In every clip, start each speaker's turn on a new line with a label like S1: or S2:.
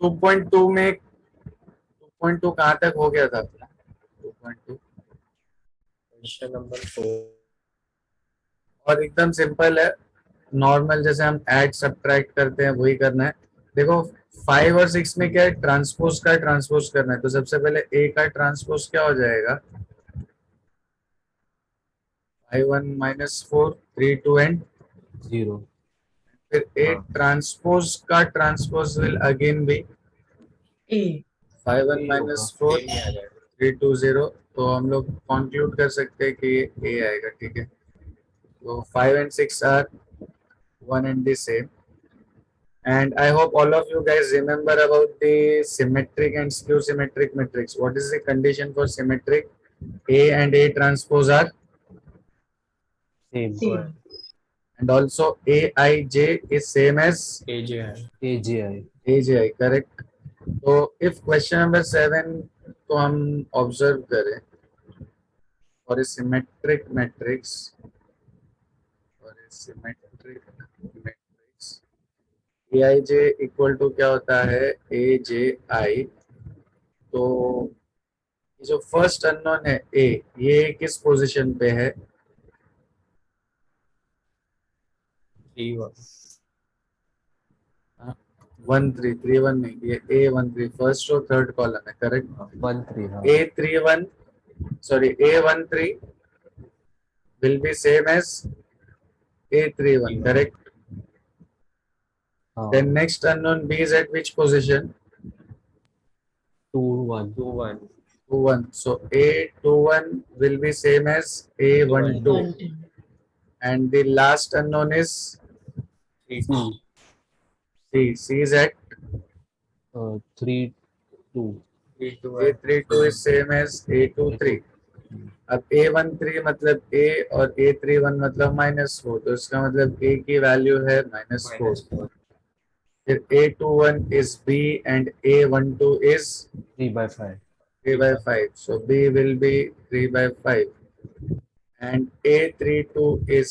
S1: 2.2 में 2.2 कहाँ तक हो गया था अपना? 2.2
S2: क्वेश्चन नंबर 4
S1: और एकदम सिंपल है, नॉर्मल जैसे हम ऐड सब्ट्रैक्ट करते हैं वही करना है। देखो 5 और 6 में क्या है, ट्रांसपोज का ट्रांसपोज करना है, तो सबसे पहले ए का ट्रांसपोज क्या हो जाएगा, 5 1 -4 3 2 एंड
S3: 0।
S1: फिर ए ट्रांसपोज का transpose will again be
S4: A.
S1: 5 1 -4 3 2 0। तो हम लोग कंक्लूड कर सकते हैं कि ये ए आएगा, ठीक है। तो 5 and 6 are one and the same. And I hope all of you guys remember about the symmetric and skew symmetric matrix. What is the condition for symmetric? A and A transpose are,
S3: Same.
S4: Same.
S1: and also Aij is same as
S2: AJI.
S3: AGI.
S1: Aj, correct. So if question number 7 तो हम observe करें for a symmetric matrix, Aij equal to क्या होता है, AJI। तो ये जो first unknown है ए, ये किस पोजीशन पे है?
S2: 3 1
S1: 1 3 3 1 नहीं, ये ए 1 3 फर्स्ट और थर्ड कॉलम है, करेक्ट।
S3: 1 3 हाँ।
S1: ए 3 1 sorry A 1 3 will be same as a 3 1, correct.
S3: हाँ।
S1: Then next unknown B is at which position?
S3: 2 1
S2: 2 1
S1: 2 1. So a 2 1 will be same as a 1 2,
S4: 1 2.
S1: and the last unknown is
S2: 3
S3: 2
S1: C. C is at
S3: 3 2
S2: 3 2
S1: a 3 2 is same as a 2 3. अब A13 मतलब A और A31 मतलब -4, तो इसका मतलब A की value है -4। फिर A21 is B and A12 is
S3: 3/5
S1: 3/5, so B will be 3/5, and A32 is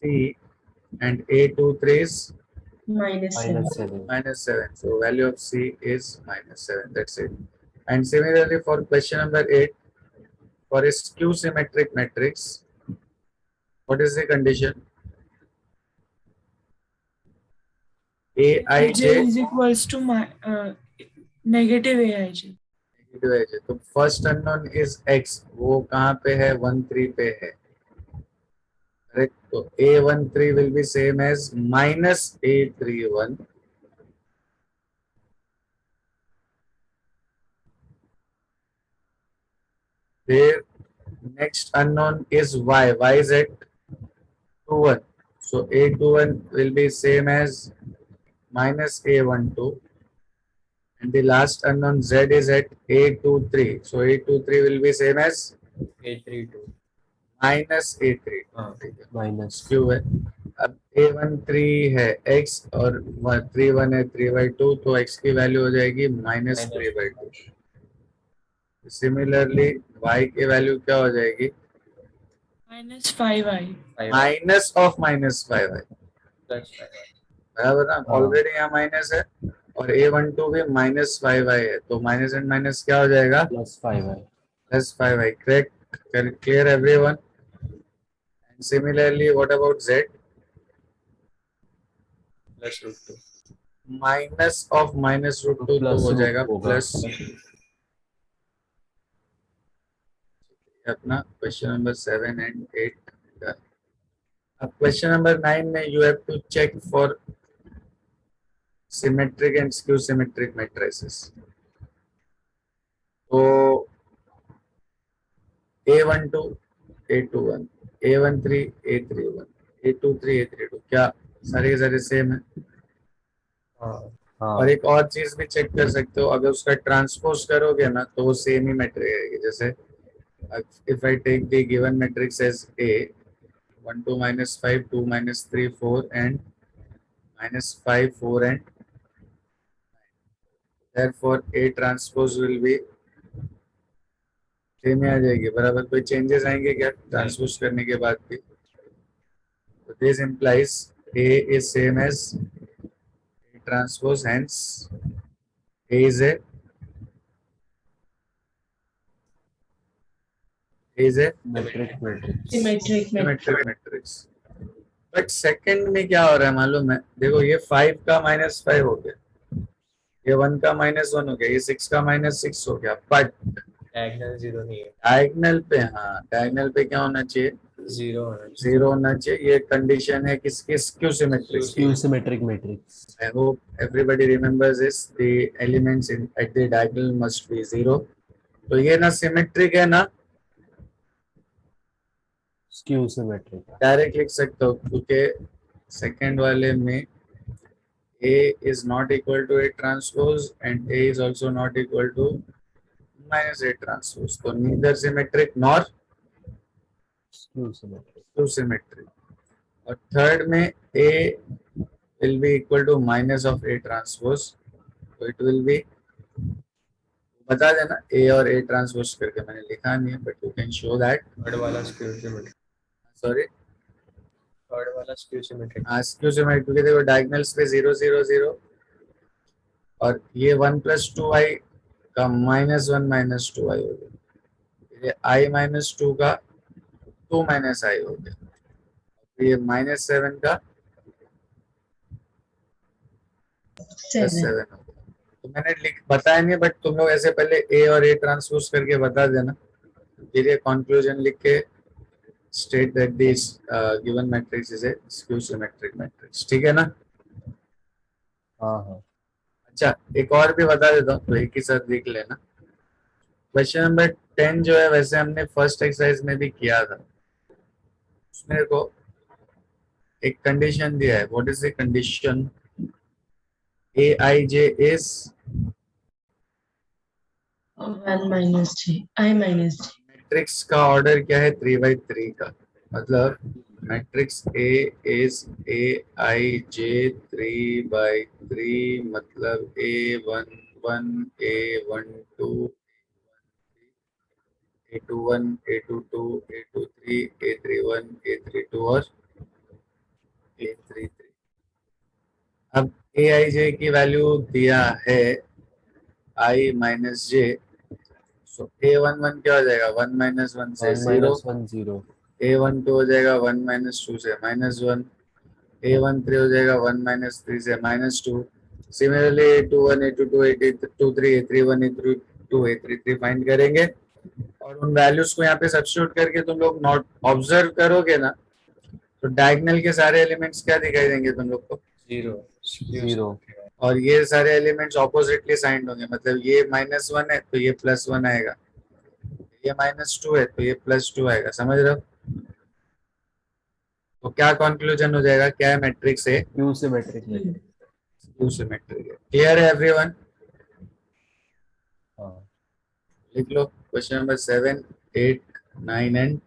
S1: C and A23 is
S4: -7.
S3: -7.
S1: -7, so value of C is -7, that's it. And similarly for question number 8, for a skew symmetric matrix, what is the condition?
S4: Aij
S1: Aij
S4: is equals to negative Aij.
S1: Negative as है, तो first unknown is x, वो कहाँ पे है, 1 3 पे है, correct. तो A13 will be same as -A31, फिर next unknown is y is at 2 1, so A21 will be same as -A12, and the last unknown z is at A23, so A23 will be same as
S2: A32
S1: -A3,
S3: minus
S1: क्यों है। अब A13 है x और 31 है 3/2, तो x की value हो जाएगी -3/2। सिमिलरली y की वैल्यू क्या हो जाएगी,
S4: -5i.
S1: माइनस ऑफ -5 है, बराबर ना, ऑलरेडी यहाँ माइनस है, और A12 भी -5i है, तो माइनस एंड माइनस क्या हो जाएगा,
S3: +5 है।
S1: +5i, correct, clear everyone. And similarly what about z,
S2: +√2
S1: minus of -√2, तो हो जाएगा प्लस। अपना क्वेश्चन नंबर 7 and 8 का। अब क्वेश्चन नंबर 9 में you have to check for symmetric and skew symmetric matrices. तो A12 A21 A13 A31 A23 A32 क्या सारे के सारे सेम है। और एक और चीज भी चेक कर सकते हो, अगर उसका ट्रांसपोज करोगे ना तो वो सेम ही मैट्रिक आएगी। जैसे if I take the given matrix as A, 1 2 -5 2 -3 4 and -5 4 and therefore A transpose will be same ही आ जाएगी, बराबर। कोई चेंजेस आएंगे क्या ट्रांसपोज करने के बाद भी? तो this implies A is same as A transpose, hence A is a
S3: Metric matrix.
S4: Symmetric matrix.
S1: symmetric matrix. But second में क्या हो रहा है मालूम है? देखो ये 5 का -5 हो गया, ये 1 का -1 हो गया, ये 6 का -6 हो गया, बट
S2: डायगोनल जीरो नहीं है,
S1: डायगनल पे, हाँ डायगनल पे क्या होना चाहिए?
S2: जीरो होना चाहिए।
S1: 0 होना चाहिए। ये कंडीशन है किसकी? स्क्यू सिमेट्रिक की।
S3: Skew symmetric matrix.
S1: I hope everybody remembers this. The elements in at the diagonal must be 0. तो ये ना सिमेट्रिक है ना
S3: Skew symmetric.
S1: डायरेक्ट लिख सकते हो, क्योंकि सेकंड वाले में A is not equal to A transpose and A is also not equal to -A transpose. तो neither symmetric nor
S3: Skew symmetric.
S1: skew symmetric. और थर्ड में A will be equal to minus of A transpose. तो it will be, बता देना A और A transpose करके, मैंने लिखा नहीं है but you can show that.
S2: Third वाला स्क्यू सिमेट्रिक,
S1: Sorry,
S2: थर्ड वाला स्क्यू सिमेट्रिक।
S1: स्क्यू सिमेट्रिक, क्योंकि देखो डायगोनल्स पे 0 0 0 और ये 1 + 2i का -1 - 2i हो गया, ये i - 2 का 2 - i हो गया, तो ये -7 का +7 हो गया। तो मैंने लिख बताया नहीं, बट तुम लोग ऐसे पहले A और A ट्रांसपोज करके बता देना, फिर ये कंक्लूजन लिख के state that this given matrix is A skew symmetric matrix. ठीक है ना?
S3: हाँ हाँ।
S1: अच्छा, एक और भी बता देता हूँ, तो एक ही साथ लिख लेना। क्वेश्चन नंबर 10 जो है, वैसे हमने फर्स्ट एक्सरसाइज में भी किया था, उसमें को एक कंडीशन दिया है। What is the condition? Aij is
S4: 1 - j, I - j.
S1: Matrix का ऑर्डर क्या है? 3/3 का, मतलब मैट्रिक्स A is Aij 3/3, मतलब A11 A12 A21 A22 A23 A31 A32 और A33। अब Aij की वैल्यू दिया है I - j, सो A11 क्या हो जाएगा? 1 - 1 से
S3: 1
S1: 0,
S3: - 1 0.
S1: A12 हो जाएगा 1 - 2 से -1, A13 हो जाएगा 1 - 3 से -2। Similarly A21 A22 A23 A31 A32 A33 find करेंगे, और उन वैल्यूज को यहाँ पे सब्स्टिट्यूट करके तुम लोग नोट ऑब्जर्व करोगे ना, तो डायगोनल के सारे एलिमेंट्स क्या दिखाई देंगे तुम लोग को?
S2: जीरो,
S3: 0.
S1: और ये सारे एलिमेंट्स ऑपोजिटली साइंड होंगे, मतलब ये -1 है तो ये +1 आएगा, ये -2 है तो ये +2 आएगा। समझ रहे हो? तो क्या कंक्लूजन हो जाएगा? क्या है? मैट्रिक्स है
S3: Skew symmetric matrix.
S1: Skew symmetric है। क्लियर है एवरीवन?
S3: हाँ।
S1: लिख लो क्वेश्चन नंबर 7 8 9 एंड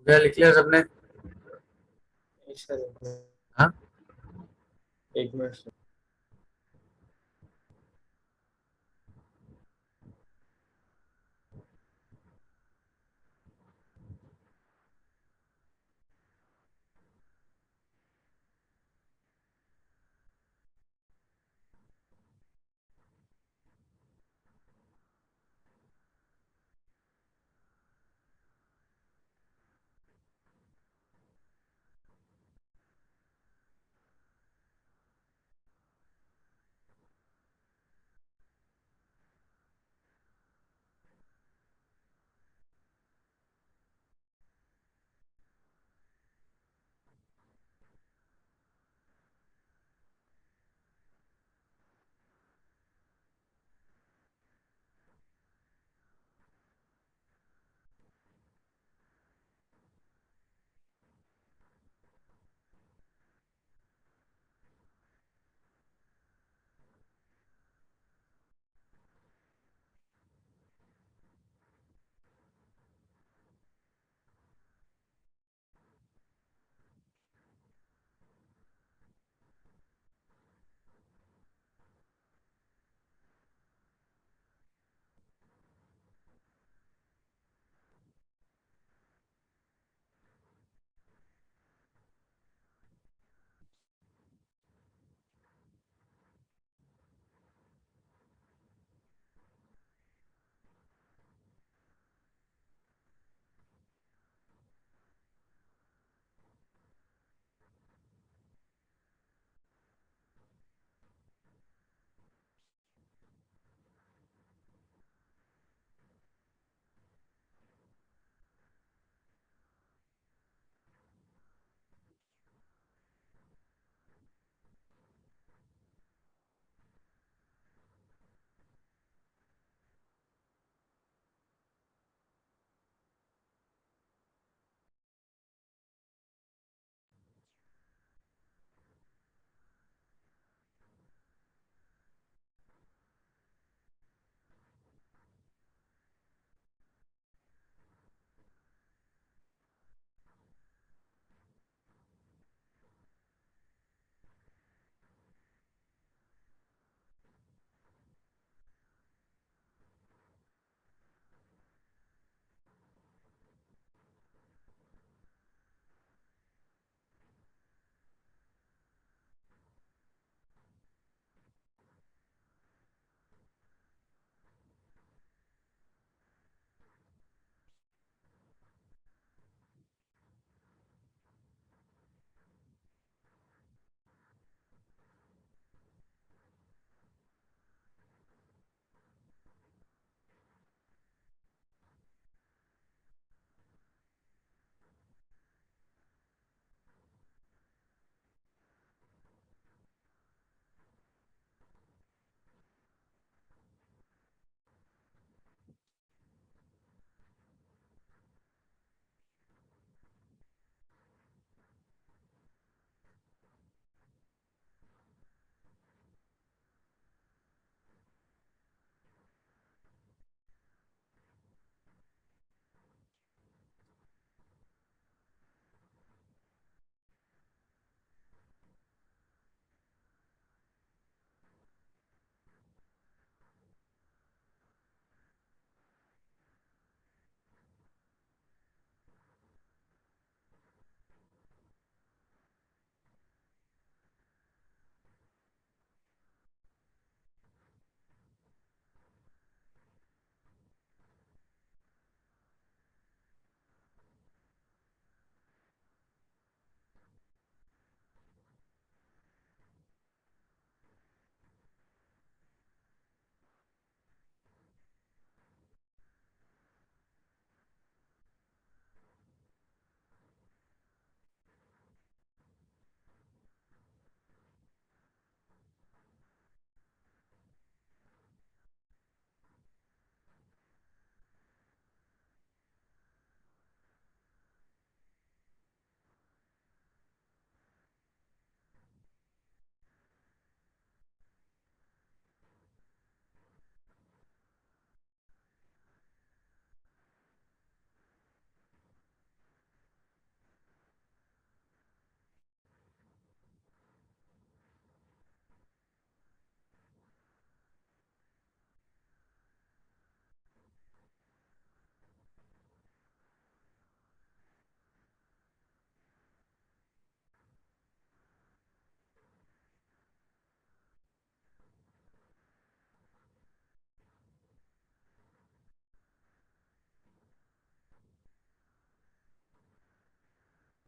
S1: क्या लिख लिया सबने?
S2: सर एक मिनट,
S1: हाँ,
S2: एक minute sir.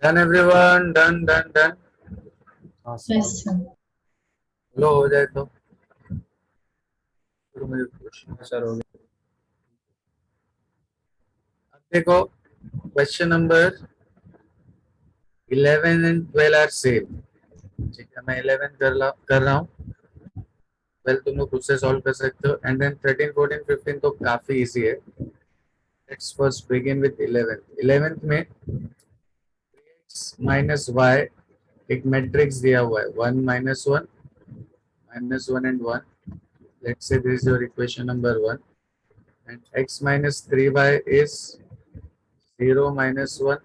S1: Done everyone, done done done.
S3: हाँ
S4: Yes,
S3: सर।
S4: sir.
S1: लो हो जाए तो फिर मुझे क्वेश्चन।
S2: सर हो गया।
S1: अब देखो question number 11 and 12 are same. ठीक है, मैं 11 कर रहा हूँ, 12 तुम लोग खुद से सॉल्व कर सकते हो, एंड देन 13 14 15 तो काफी इजी है। Let's first begin with 11th। 11th में माइनस वाई एक मैट्रिक्स दिया हुआ है, 1 -1 -1 and 1। Let's say this is your equation number 1, and x minus 3y is 0 -1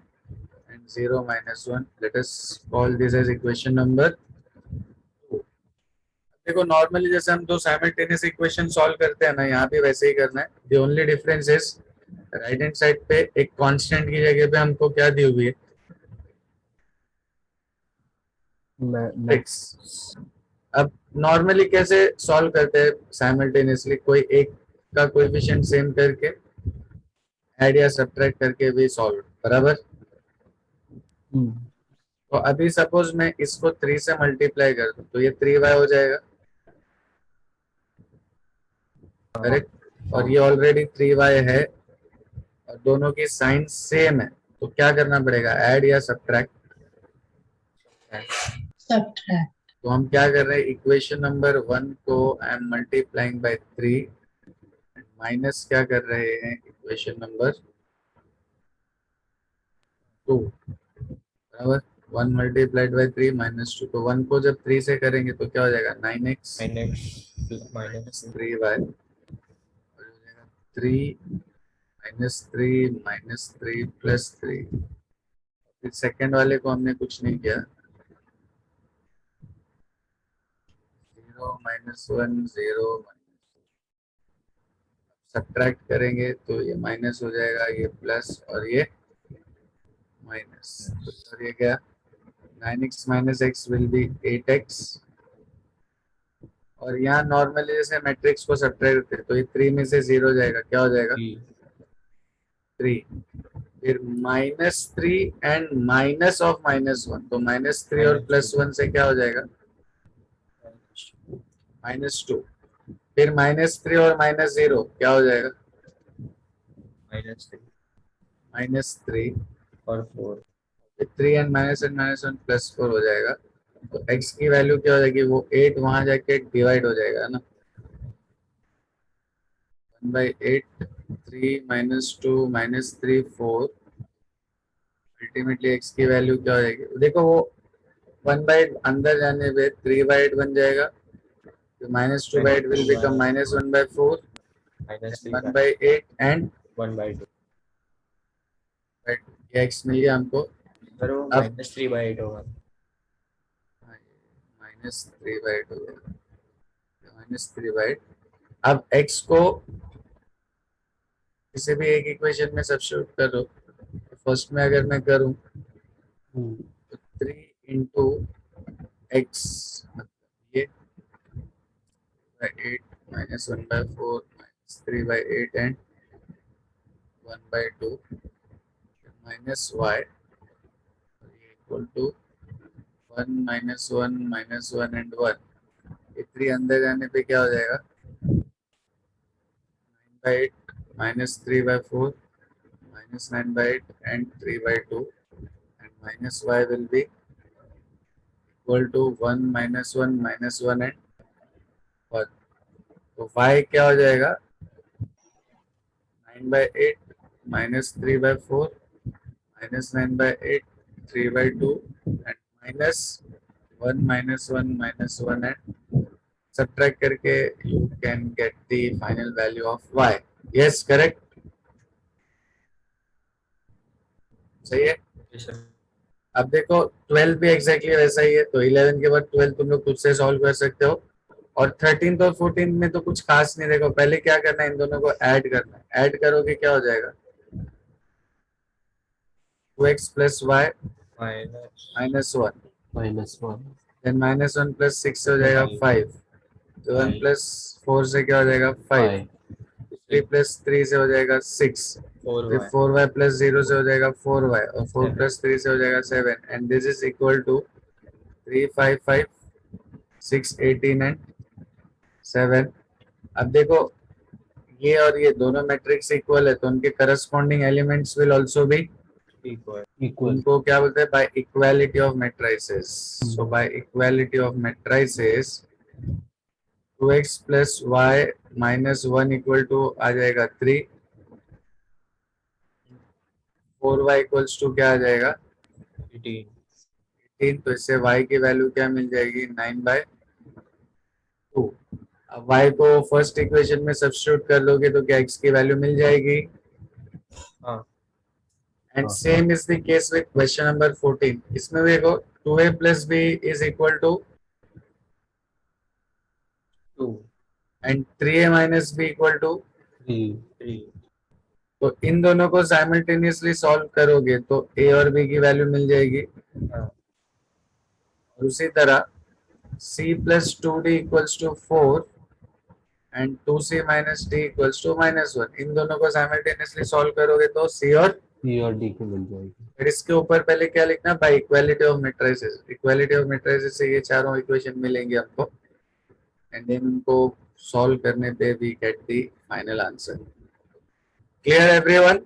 S1: and 0 -1. Let us call this as equation number 2. देखो normally जैसे हम दो simultaneous equation solve करते हैं ना, यहाँ भी वैसे ही करना है। The only difference is right hand side पे एक कांस्टेंट की जगह पे हमको क्या दी हुई है, मैट्रिक्स। अब नॉर्मली कैसे सॉल्व करते हैं साइमल्टेनियसली, कोई एक का कोएफिशिएंट सेम करके ऐड या सब्ट्रैक्ट करके भी सॉल्व, बराबर। तो अभी सपोज मैं इसको 3 से मल्टीप्लाई कर दूं तो ये 3y हो जाएगा, करेक्ट। और ये ऑलरेडी 3y है और दोनों की साइन सेम है, तो क्या करना पड़ेगा, ऐड या सब्ट्रैक्ट।
S4: Subtract.
S1: तो हम क्या कर रहे हैं, इक्वेशन नंबर 1 को I am multiplying by 3, minus क्या कर रहे हैं इक्वेशन नंबर 2, बराबर। 1 मल्टीप्लाइड बाय 3 -2, तो 1 को जब 3 से करेंगे तो क्या हो जाएगा, 9x
S2: माइनस
S1: 3y, 3 -3 प्लस 3। फिर सेकेंड वाले को हमने कुछ नहीं किया, 0 -1 0, सब्ट्रैक्ट करेंगे तो ये माइनस हो जाएगा, ये प्लस और ये माइनस। तो ये क्या, 9x - x will be 8x। और यहाँ नॉर्मली जैसे मैट्रिक्स को सब्ट्रैक्ट करते हैं तो ये 3 में से 0 जाएगा, क्या हो जाएगा, 3। फिर -3 एंड माइनस ऑफ -1, तो -3 और +1 से क्या हो जाएगा, -2। फिर -3 और -0 क्या हो जाएगा, -3
S2: और 4
S1: फिर 3 एंड -1 +4 हो जाएगा। तो x की वैल्यू क्या हो जाएगी, वो 8 वहां जाके डिवाइड हो जाएगा ना, 1/8, 3 -2 -3 4। अल्टीमेटली x की वैल्यू क्या हो जाएगी, देखो वो 1/8 अंदर जाने पे 3/8 बन जाएगा, तो -2/8 विल बिकम -1/4, -1/8 एंड
S2: 1/2।
S1: ये x मिल गया हमको।
S2: सर वो
S1: अब
S2: -3/8 होगा।
S1: -3/8 हो गया, -3/8। अब x को किसी भी एक इक्वेशन में सब्स्टिट्यूट करो, फर्स्ट में अगर मैं करूं तो 3 इंटू एक्स, ये 8 -1/4 -3/8 and 1/2 minus Y equal to 1 -1 -1 and 1। ये 3 अंदर जाने पे क्या हो जाएगा, 9/8 -3/4 -9/8 and 3/2, and minus y will be equal to 1 -1 -1 and 1। तो y क्या हो जाएगा, 9/8 -3/4 -9/8 3/2 and -1 -1 -1 and subtract करके you can get the final value of y। yes correct, सही है। अब देखो 12 भी एग्जैक्टली वैसा ही है, तो 11 के बाद 12 तुम लोग खुद से सॉल्व कर सकते हो। और 13 और 14 में तो कुछ खास नहीं, देखो पहले क्या करना है, इन दोनों को ऐड करना है। ऐड करोगे क्या हो जाएगा, 2x plus y -1, देन -1 + 6 हो जाएगा 5, तो 1 + 4 से क्या हो जाएगा 5, प्लस 3 से हो जाएगा 6,
S2: 4y.
S1: 4y प्लस 0 से हो जाएगा 4y, और 4
S2: Seven.
S1: प्लस 3 से हो जाएगा 7, and this is equal to 3, 5, 5, 6, 18 and 7। अब देखो ये और ये दोनों मैट्रिक्स इक्वल है, तो उनके corresponding elements will also be
S2: Equal.
S3: Equal.
S1: उनको क्या बोलते हैं, by equality of matrices. So by equality of matrices 2x plus y minus 1 equal to आ जाएगा 3, 4y इक्वल्स टू क्या आ जाएगा
S2: 18.
S1: 18, तो इससे y की वैल्यू क्या मिल जाएगी 9/2। अब y को फर्स्ट इक्वेशन में सब्स्टिट्यूट कर लोगे तो क्या x की वैल्यू मिल जाएगी,
S2: हाँ.
S1: And same is the case with question number 14। इसमें देखो 2a plus b is equal to
S2: 2.
S1: And 3a minus b equal to,
S3: 3
S2: 3.
S1: तो इन दोनों को साइमल्टेनियसली सॉल्व करोगे तो a और b की वैल्यू मिल जाएगी।
S2: हाँ.
S1: और उसी तरह c plus 2d equals to 4 and 2c minus d equals to -1, इन दोनों को साइमल्टेनियसली सॉल्व करोगे तो c और
S3: C और D की मिल जाएगी।
S1: फिर इसके ऊपर पहले क्या लिखना, bye equality of matrices. Equality of matrices से ये चारों इक्वेशन मिलेंगे आपको, एंड देन उनको सॉल्व करने पे we get the final answer. Clear everyone?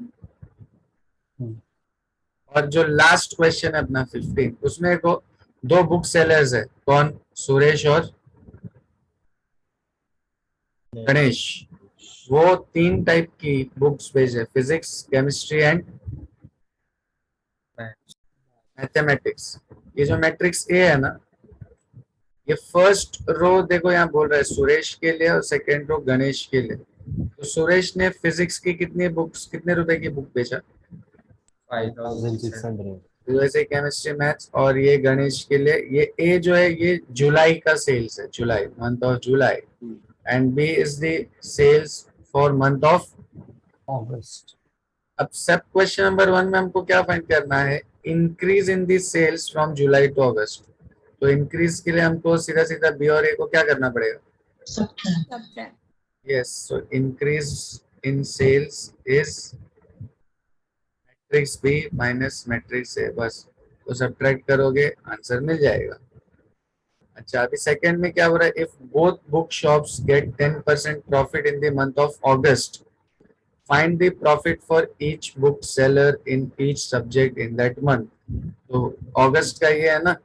S1: और जो लास्ट क्वेश्चन है अपना 15, उसमें को दो बुक सेलर्स है, कौन, सुरेश और गणेश। वो 3 टाइप की बुक्स भेजे, फिजिक्स, केमिस्ट्री एंड मैथमेटिक्स। ये जो मैट्रिक्स ए है ना, ये फर्स्ट रो देखो यहाँ बोल रहा है सुरेश के लिए और सेकेंड रो गणेश के लिए। तो सुरेश ने फिजिक्स की कितनी बुक्स, कितने रुपए की बुक बेचा,
S2: 5,600.
S1: वैसे केमिस्ट्री, मैथ्स, और ये गणेश के लिए ये ए जो है ये जुलाई का सेल्स है, July, month of July, and B is the sales for month of
S3: August.
S1: अब सब क्वेश्चन नंबर 1 में हमको क्या फाइंड करना है, increase in the sales from July to August. तो इंक्रीज के लिए हमको सीधा सीधा बी और ए को क्या करना पड़ेगा,
S4: Subtract.
S1: Yes. So increase in sales is matrix B minus matrix A, बस तो सब्ट्रैक्ट करोगे आंसर मिल जाएगा। अच्छा, अभी सेकंड में क्या हो रहा है, if both book shops get 10% profit in the month of August, find the profit for each book seller in each subject in that month. तो अगस्त का ये है ना,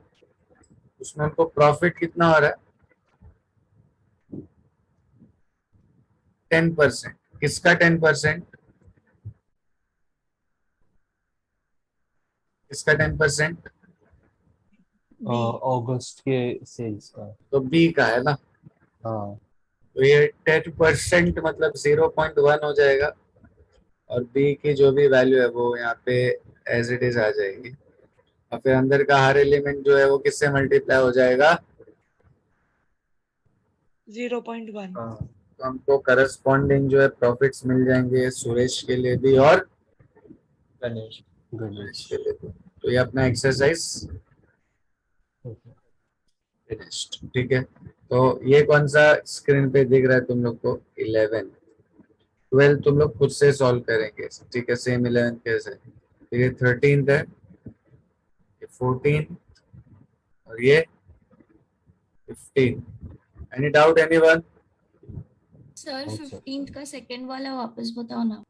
S1: उसमें उनको प्रॉफिट कितना हो रहा है 10%। किसका 10%, किसका 10%,
S3: अगस्त के सेल्स का।
S1: तो बी का है ना।
S3: हाँ
S1: तो ये 10% मतलब 0.1 हो जाएगा, और बी की जो भी वैल्यू है वो यहाँ पे एज इट इज आ जाएगी, और फिर अंदर का हर एलिमेंट जो है वो किससे मल्टीप्लाई हो जाएगा,
S4: 0.1.
S2: हाँ.
S1: तो हमको करस्पॉन्डिंग जो है प्रॉफिट्स मिल जाएंगे सुरेश के लिए भी और
S2: गणेश.
S3: गणेश।
S1: गणेश के लिए भी। तो ये अपना एक्सरसाइज फिनिश्ड, ठीक है। तो ये कौन सा स्क्रीन पे दिख रहा है तुम लोग को, 11, 12 तुम लोग खुद से सॉल्व करेंगे, ठीक है, सेम 11 कैसे। तो ये 13th है, ये 14 और ये 15। Any doubt anyone?
S5: Sir 15th का सेकंड वाला वापस बताओ ना।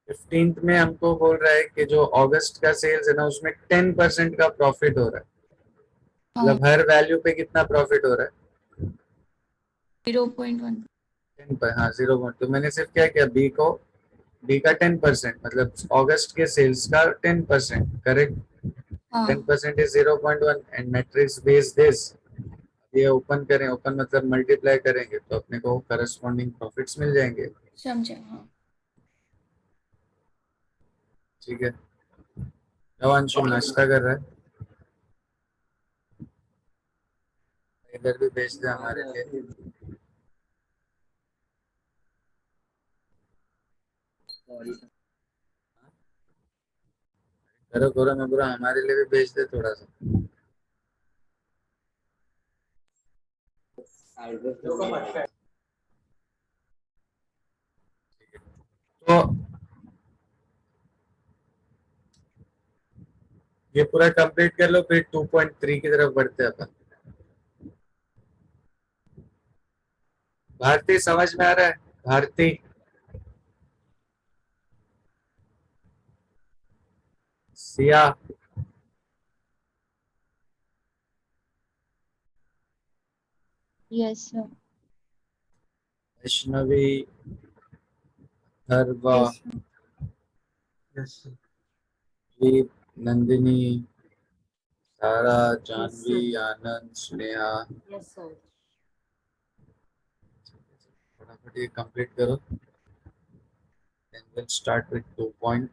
S1: 15th में हमको बोल रहा है कि जो अगस्त का सेल्स है ना उसमें 10% का प्रॉफिट हो रहा है, मतलब हर वैल्यू पे कितना प्रॉफिट हो रहा है
S5: 0.1।
S1: 10 पर, हाँ 0 तो मैंने सिर्फ क्या किया, बी को, बी का 10% मतलब अगस्त के सेल्स का 10%, करेक्ट।
S5: हाँ
S1: 10% is 0.1 and matrix B is this. ये ओपन करें, ओपन मतलब मल्टीप्लाई करेंगे तो अपने को करस्पॉन्डिंग प्रॉफिट्स मिल जाएंगे,
S5: समझे। हाँ
S1: ठीक है। अब अंशु नाश्ता कर रहा है, इधर भी भेज दे हमारे लिए। करो करो, मैं पूरा हमारे लिए भी भेज दे थोड़ा सा। तो ये पूरा कंप्लीट कर लो, फिर 2.3 की तरफ बढ़ते हैं अपन। भारती समझ में आ रहा है? Bharti, Siya,
S6: Yes, sir.
S1: वैष्णवी, हरवा,
S6: Yes, sir.
S2: Yes, sir.
S1: दीप, नंदिनी, सारा,
S6: Yes,
S1: जानवी,
S6: sir.
S1: आनंद, स्नेहा।
S6: Yes, sir.
S1: फटाफट ये कंप्लीट करो, then we'll start with 2 point।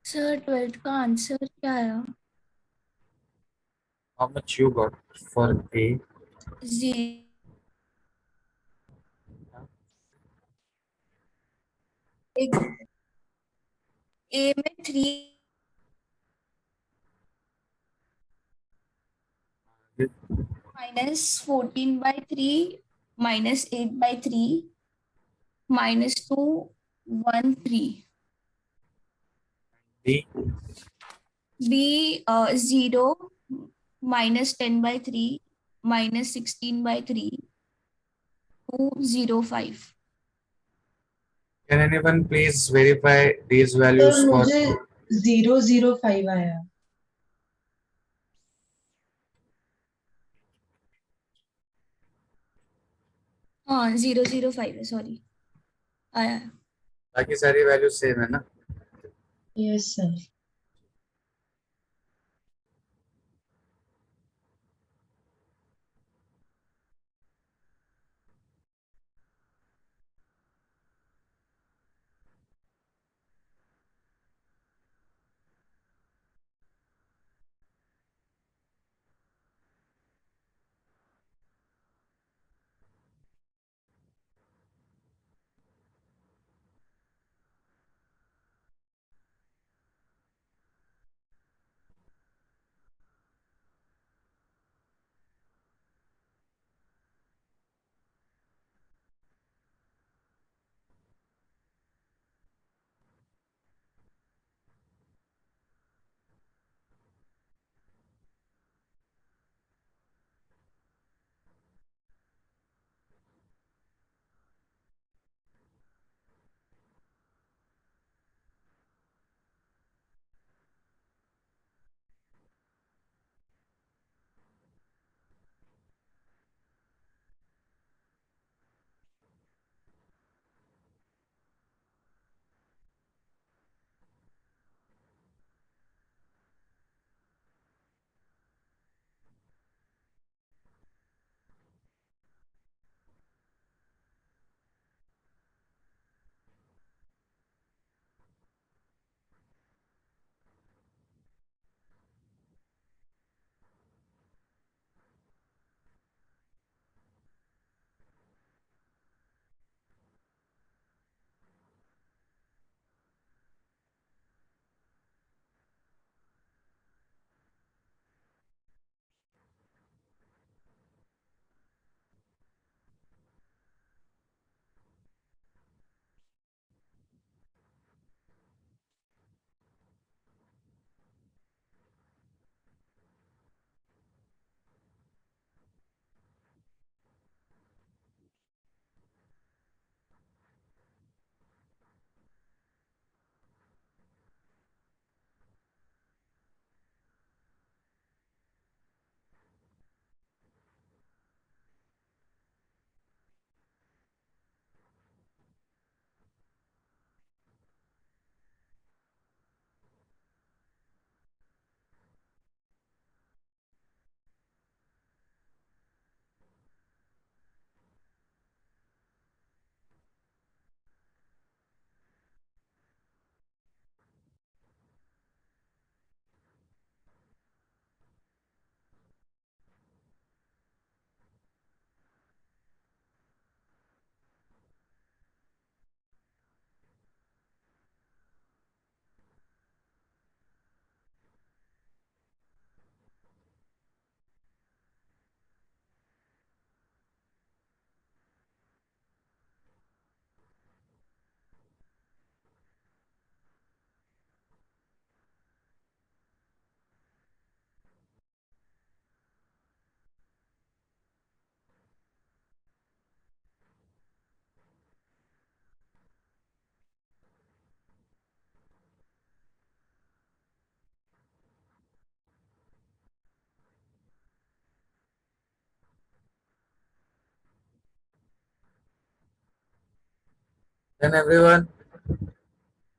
S5: Sir 12th का आंसर क्या आया?
S1: How much you got for A?
S5: जी एक ए में 3 -14/3 -8/3 -2 1 3
S1: B?
S5: B 0 -10/3 -16/3 2 0 5
S1: Can anyone please verify these
S2: sir
S1: values for?
S2: मुझे 005 आया.
S5: हाँ 0 0 5 है, सॉरी आया है.
S1: बाकी सारी वैल्यूज सेम है ना?
S2: Yes sir.
S1: Then everyone,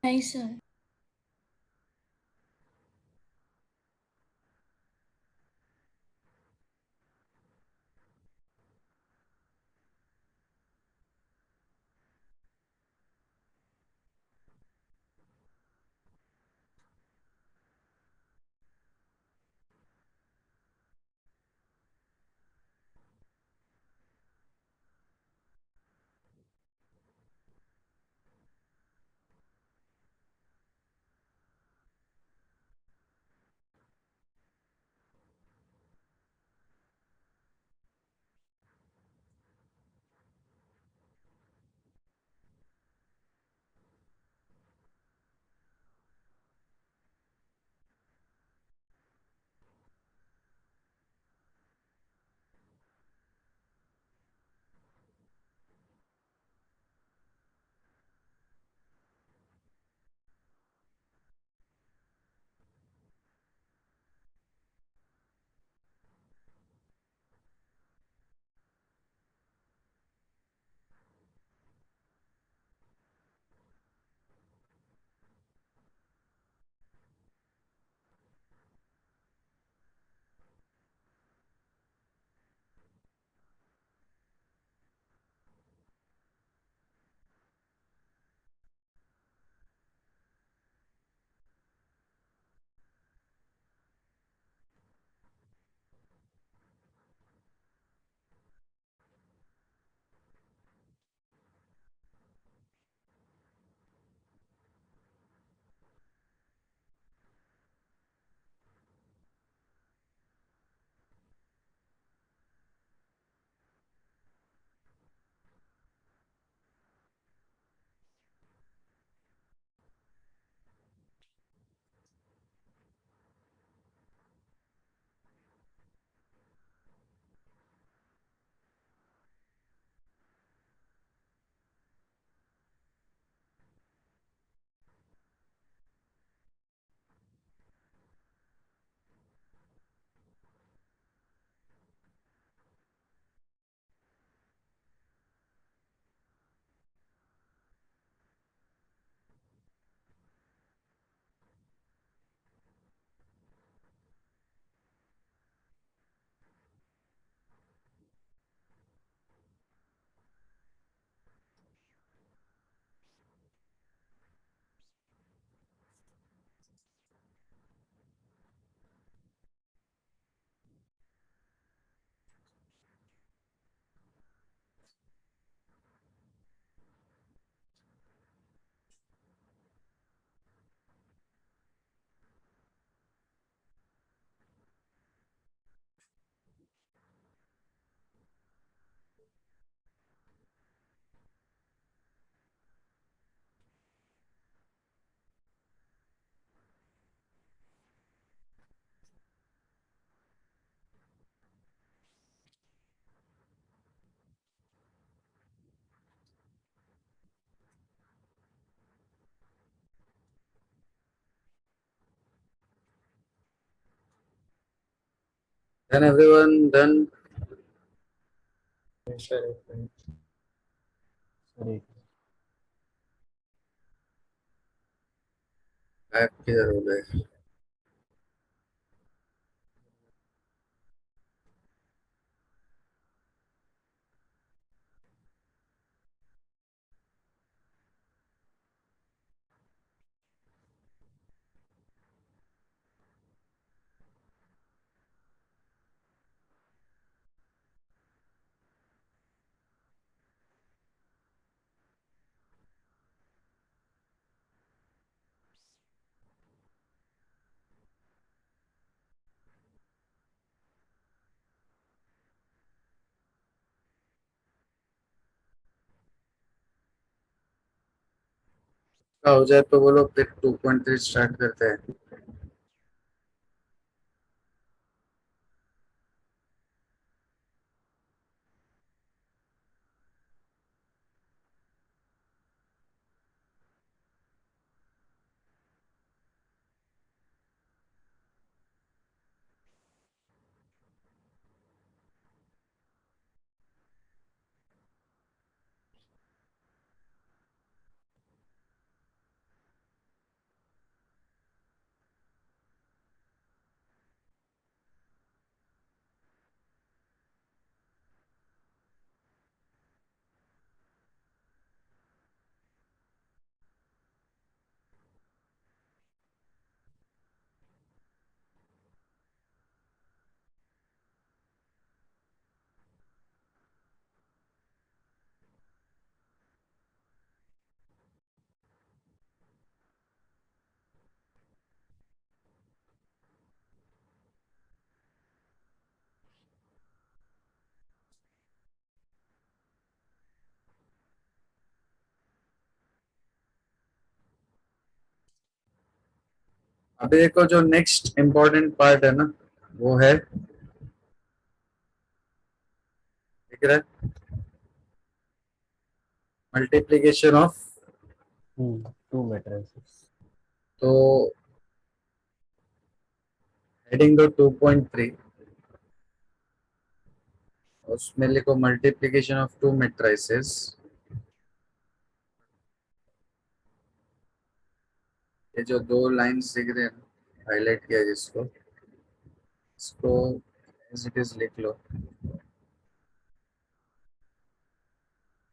S5: नहीं sir.
S1: Then everyone done.
S3: Sir एक
S1: Back किधर हो गए? हो जाए तो बोलो, फिर 2.3 स्टार्ट करते हैं. अभी देखो, जो नेक्स्ट इम्पोर्टेंट पार्ट है ना, वो है, दिख रहा है, मल्टीप्लीकेशन ऑफ.
S3: 2 matrices.
S1: तो हेडिंग दो 2.3, उसमें लिखो मल्टीप्लीकेशन ऑफ 2 मेट्राइसेस. ये जो 2 लाइंस दिख रहे हैं, हाईलाइट किया जिसको, इसको एज इट इज लिख लो.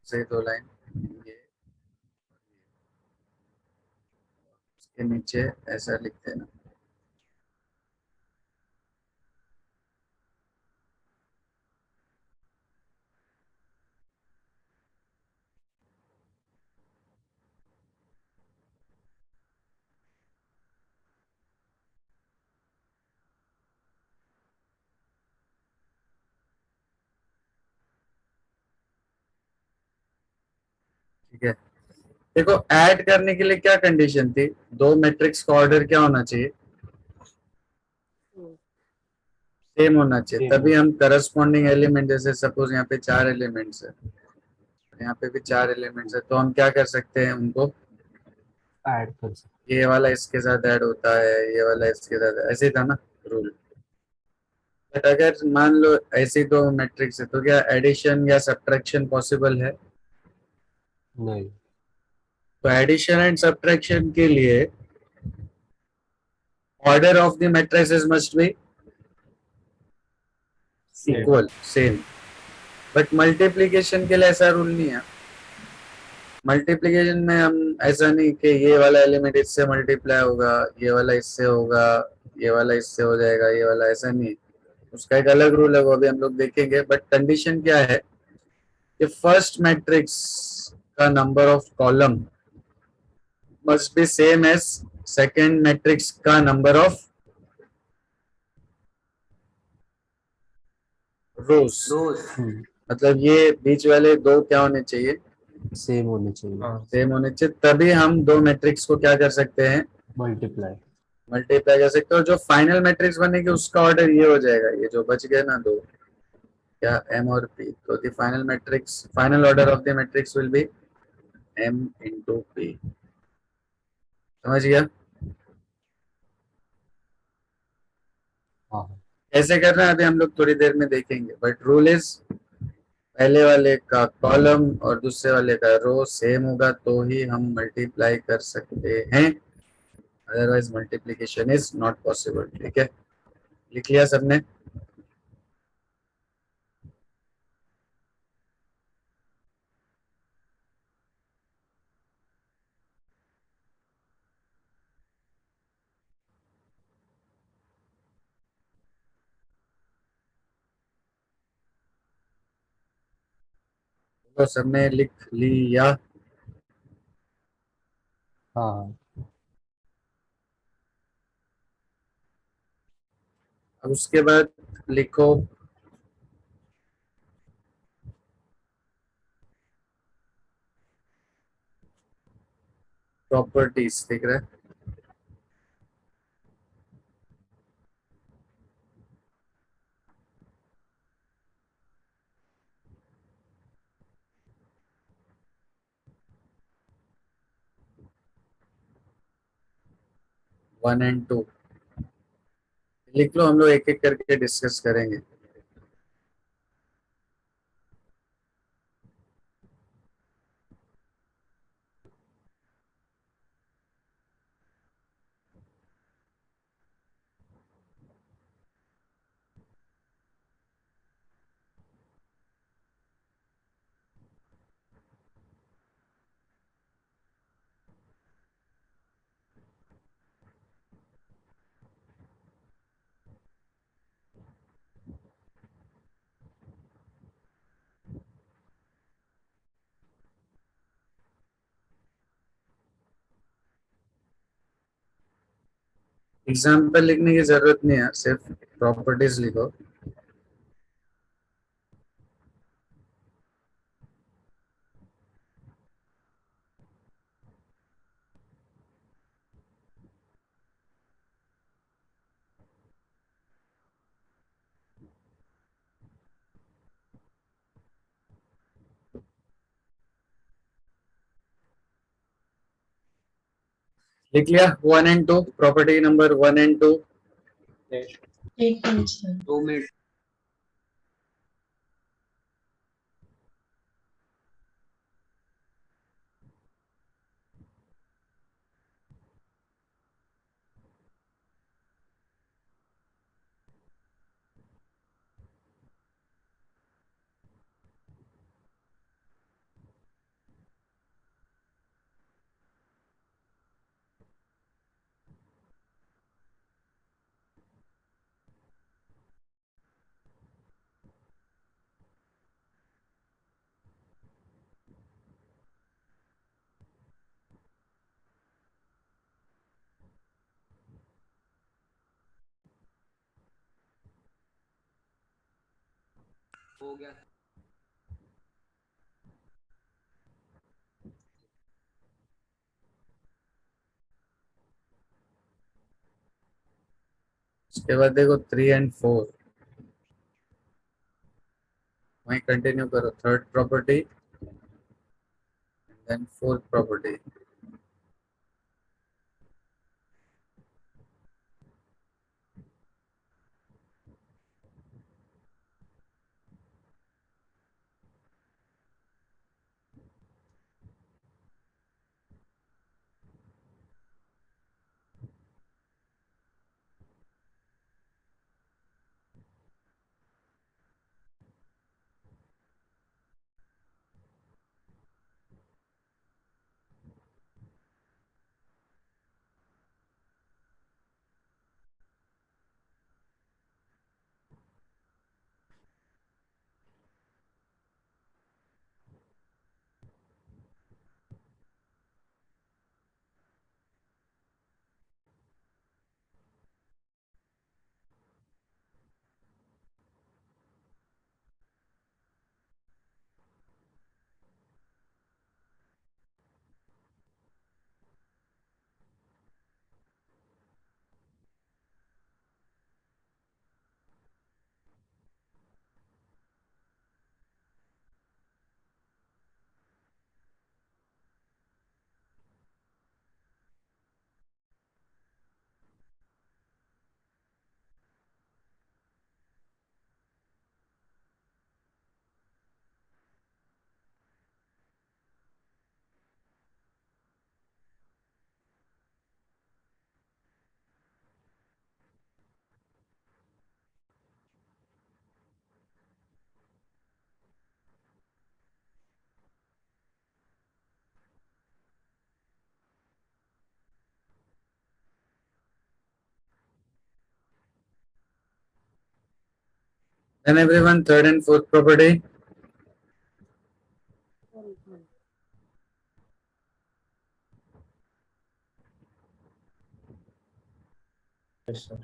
S1: सही 2 लाइन, ये इसके नीचे ऐसा लिख देना. ठीक है. देखो, ऐड करने के लिए क्या कंडीशन थी? 2 मैट्रिक्स का ऑर्डर क्या होना चाहिए? सेम होना चाहिए.
S3: Same
S1: तभी
S3: होना
S1: हम करस्पॉन्डिंग एलिमेंट, जैसे सपोज यहाँ पे 4 एलिमेंट्स है, यहाँ पे भी 4 एलिमेंट्स है, तो हम क्या कर सकते हैं उनको,
S3: ऐड कर सकते
S1: ये वाला इसके साथ ऐड होता है, ये वाला इसके साथ, ऐसे ही था ना रूल. बट अगर मान लो ऐसी 2 मैट्रिक्स है, तो क्या एडिशन या सब्ट्रैक्शन पॉसिबल है?
S3: नहीं.
S1: तो एडिशन एंड सब्ट्रैक्शन के लिए order of the matrices must be
S3: Same.
S1: Equal, same. But multiplication के लिए ऐसा रूल नहीं है. मल्टीप्लीकेशन में हम ऐसा नहीं कि ये वाला एलिमेंट इससे मल्टीप्लाई होगा, ये वाला इससे होगा, ये वाला इससे हो जाएगा, ये वाला, ऐसा नहीं. उसका एक अलग रूल है, वो अभी हम लोग देखेंगे. बट कंडीशन क्या है कि फर्स्ट मैट्रिक्स का number of column must be same as second matrix का नंबर ऑफ रोज. मतलब ये बीच वाले 2 क्या होने चाहिए?
S3: सेम होने चाहिए.
S1: सेम होने चाहिए. तभी हम 2 मैट्रिक्स को क्या कर सकते हैं?
S3: मल्टीप्लाई.
S1: मल्टीप्लाई कर सकते हो. जो फाइनल मैट्रिक्स बनेगी उसका ऑर्डर ये हो जाएगा, ये जो बच गए ना 2, क्या, m और p. तो the final matrix, final order of the matrix will be m into p. समझ गया?
S3: हाँ.
S1: कैसे करना है अभी हम लोग थोड़ी देर में देखेंगे, बट रूल इज पहले वाले का कॉलम और दूसरे वाले का रो सेम होगा तो ही हम मल्टीप्लाई कर सकते हैं, otherwise multiplication is not possible. ठीक है, लिख लिया सबने? तो सबने लिख लिया?
S3: हाँ
S1: अब उसके बाद लिखो प्रॉपर्टीज, दिख रहा है? वन एंड टू लिख लो, हम लोग एक एक करके डिस्कस करेंगे। एग्जाम्पल लिखने की जरूरत नहीं है, सिर्फ प्रॉपर्टीज लिखो। लिख लिया one and two, property number one and two?
S2: एक मिनट सर।
S3: 2 मिनट। हो गया।
S1: उसके बाद देखो थ्री एंड फोर, वहीं कंटिन्यू करो, third property then fourth property. Then everyone, third and fourth property.
S2: Yes, sir.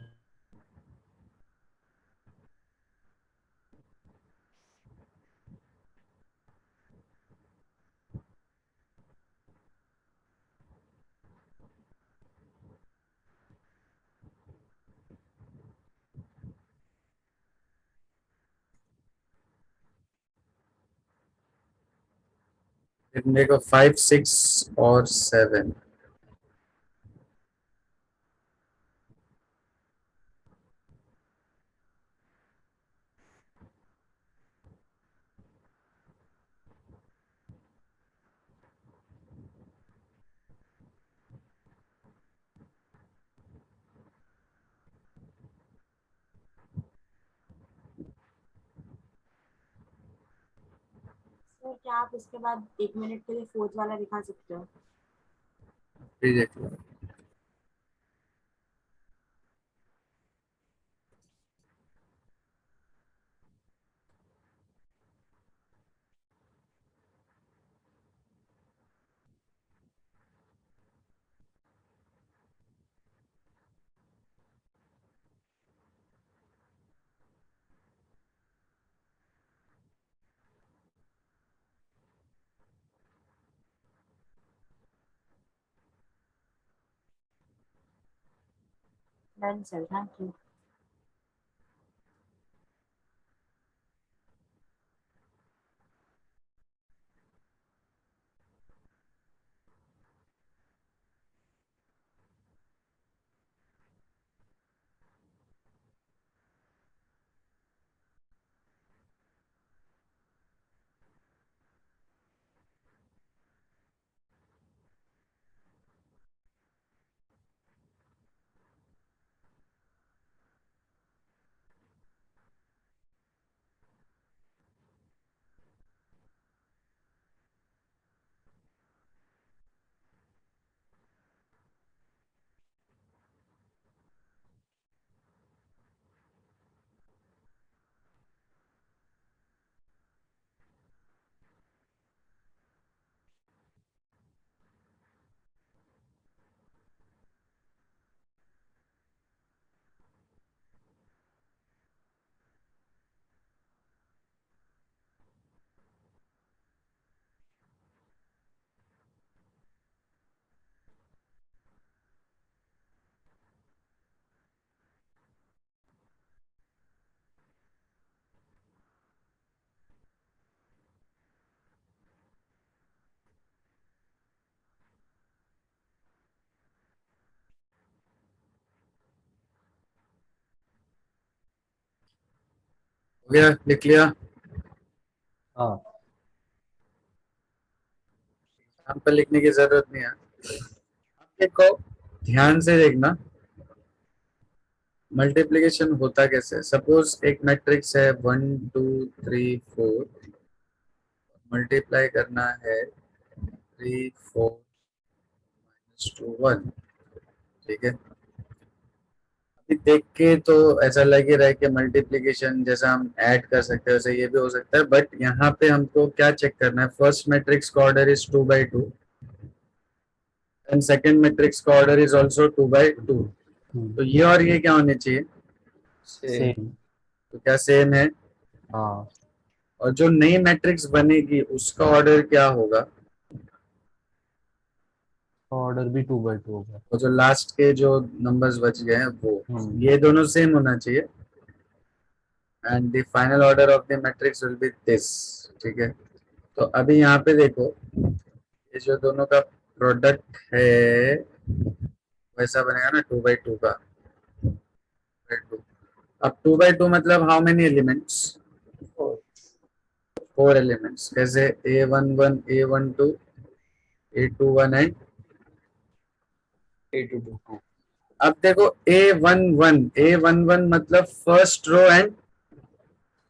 S1: देखो 5, 6 और 7.
S6: सर क्या आप इसके बाद 1 मिनट के लिए फोर्थ वाला दिखा सकते हो?
S1: फिर देख लो.
S6: Done sir, thank you. हो गया, लिख लिया.
S3: हाँ
S1: यहाँ पर लिखने की जरूरत नहीं है. आप देखो, ध्यान से देखना मल्टीप्लिकेशन होता कैसे है. सपोज एक मैट्रिक्स है 1 2 3 4, मल्टीप्लाई करना है 3 4 -2 1. ठीक है, अभी देख के तो ऐसा लग ही रहा है कि मल्टीप्लिकेशन जैसा हम ऐड कर सकते हैं वैसे ये भी हो सकता है, बट यहाँ पे हमको क्या चेक करना है. फर्स्ट मैट्रिक्स का order is 2/2 and second matrix का ऑर्डर इज आल्सो 2/2. तो ये और ये क्या होने चाहिए?
S3: सेम.
S1: तो क्या सेम है?
S3: हाँ
S1: और जो नई मैट्रिक्स बनेगी उसका ऑर्डर क्या होगा?
S3: ऑर्डर भी 2/2 होगा.
S1: और जो लास्ट के जो नंबर्स बच गए हैं वो ये दोनों सेम होना चाहिए. And the final order of the matrix will be this. ठीक है, तो अभी यहाँ पे देखो, ये जो दोनों का प्रोडक्ट है वैसा बनेगा ना 2/2 का. 2/2. अब 2/2 मतलब हाउ मेनी एलिमेंट्स? 4 एलिमेंट्स. कैसे? A11 A12 A21 and
S2: A22.
S1: अब देखो A11 मतलब first row and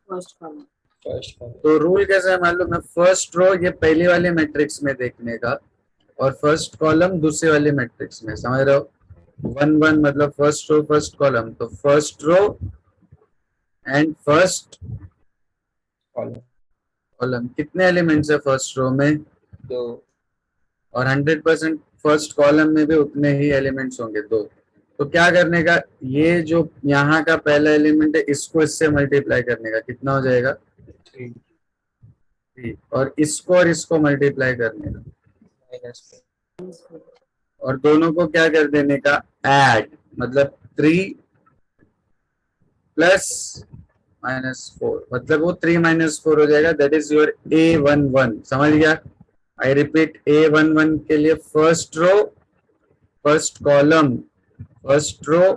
S6: first column.
S2: First one.
S1: तो रूल कैसा है मालूम है? फर्स्ट रो ये पहली वाली मैट्रिक्स में देखने का और फर्स्ट कॉलम दूसरी वाली मैट्रिक्स में. समझ रहे हो? 1 1 मतलब फर्स्ट रो फर्स्ट कॉलम, तो first row and first
S2: column
S1: column. कितने एलिमेंट्स है फर्स्ट रो में?
S2: 2
S1: और 100% फर्स्ट कॉलम में भी उतने ही एलिमेंट्स होंगे, 2। तो क्या करने का, ये जो यहाँ का पहला एलिमेंट है इसको इससे मल्टीप्लाई करने का, कितना हो जाएगा?
S2: 3
S1: 3। और इसको मल्टीप्लाई करने का,
S2: -4
S1: और दोनों को क्या कर देने का, ऐड। मतलब 3 प्लस -4, मतलब वो 3 -4 हो जाएगा। That is your A11। समझ गया? आई रिपीट, A11 के लिए first row first column, first row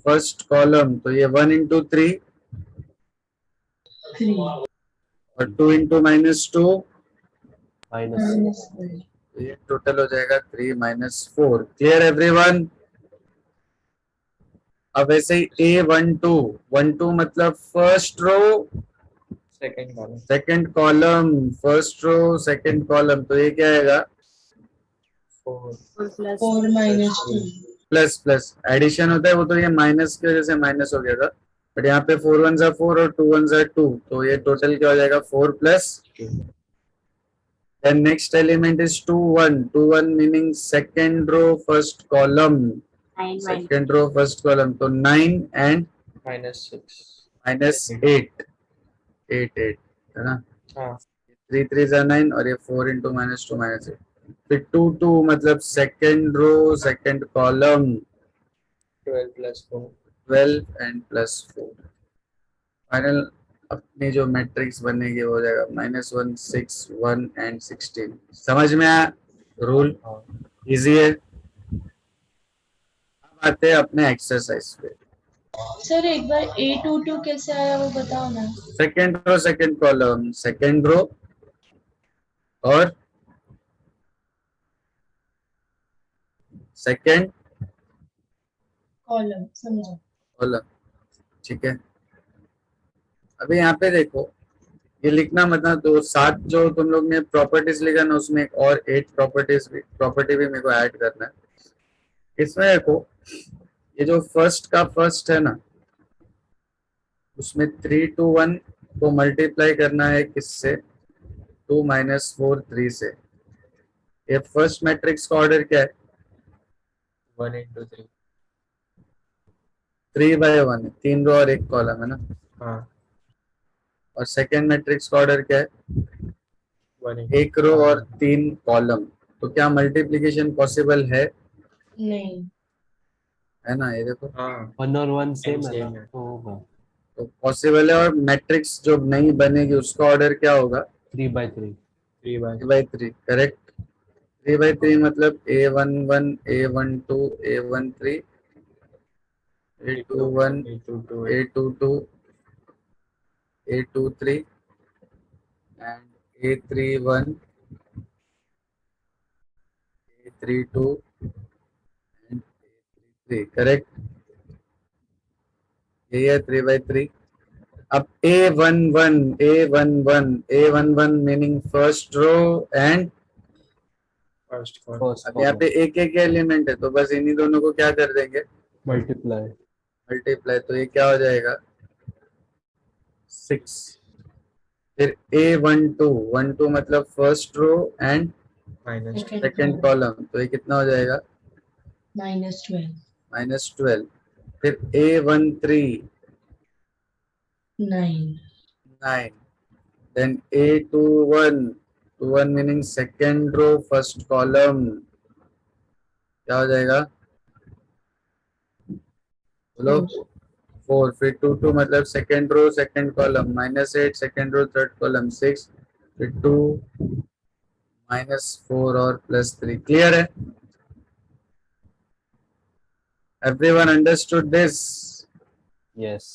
S1: first column, तो ये 1 into 3 और 2 into -2,
S3: माइनस
S1: तो ये टोटल हो जाएगा 3 -4। Clear everyone? अब ऐसे ही A12 मतलब first row
S2: second column
S1: second column, first row second column, तो ये क्या आएगा?
S2: 4
S6: प्लस
S4: 4 - 2
S1: प्लस प्लस एडिशन होता है वो, तो ये माइनस की वजह से माइनस हो गया था, बट यहाँ पे 4 1s are 4 और 2 1s are 2, तो ये टोटल क्या हो जाएगा? 4 plus. Then next element is 2 1, 2 1 meaning second row first column,
S6: 9
S1: second row first column, तो 9 एंड
S2: -6
S1: -8 8 है ना?
S2: हाँ
S1: 3 3s are 9 और ये 4 into -2 -8। फिर 2 2 मतलब second row second column,
S2: 12 + 4
S1: 12 and +4। Final अपनी जो मैट्रिक्स बनेगी वो हो जाएगा -1 6 1 एंड 16। समझ में आया रूल?
S2: हाँ
S1: इजी है। अब आते हैं अपने एक्सरसाइज पे।
S4: सर एक बार A22 कैसे आया वो बताओ ना।
S1: Second row second column, second row और सेकंड
S4: कॉलम समझो।
S1: कॉलम, ठीक है। अभी यहाँ पे देखो, ये लिखना मतलब, तो 7 जो तुम लोग ने प्रॉपर्टीज लिखा ना, उसमें एक और 8 प्रॉपर्टी भी मेरे को ऐड करना है। इसमें देखो, ये जो फर्स्ट का फर्स्ट है ना, उसमें 3 2 1 को मल्टीप्लाई करना है किससे? 2 -4 3 से। ये फर्स्ट मैट्रिक्स का ऑर्डर क्या है?
S2: 1 into 3
S1: 3 by 1, 3 रो और 1 कॉलम है ना।
S2: हाँ
S1: और सेकेंड मैट्रिक्स का ऑर्डर क्या है?
S2: 1 into
S1: 1 रो और 3 कॉलम। तो क्या मल्टीप्लीकेशन पॉसिबल है?
S4: नहीं
S1: है ना? ये देखो,
S2: हाँ
S3: 1 और 1 सेम है
S2: same
S3: ना,
S2: है।
S3: तो होगा
S1: तो पॉसिबल है। और मैट्रिक्स जो नहीं बनेगी उसका ऑर्डर क्या होगा?
S3: 3/3
S1: 3/3, करेक्ट। 3/3 मतलब A11 A12 A13 A21
S2: A22
S1: A22 A23 and A31 A32 and A33, correct. यही है 3/3। अब A11 meaning first row and,
S2: first column
S3: first
S1: अब यहाँ पे
S3: कॉलम
S1: एक एक एलिमेंट है, तो बस इन्हीं दोनों को क्या कर देंगे?
S3: Multiply
S1: multiply. तो ये क्या हो जाएगा? 6। फिर A12 मतलब first row and
S2: minus
S1: second column, तो ये कितना हो जाएगा?
S4: -12
S1: -12। फिर A13
S4: 9
S1: 9। Then A21 meaning second row first column, क्या हो जाएगा? बोलो। 4। फिर 2 2 मतलब second row second column, -8 second row third column 6। फिर 2 -4 और +3। क्लियर है? Everyone understood this?
S3: यस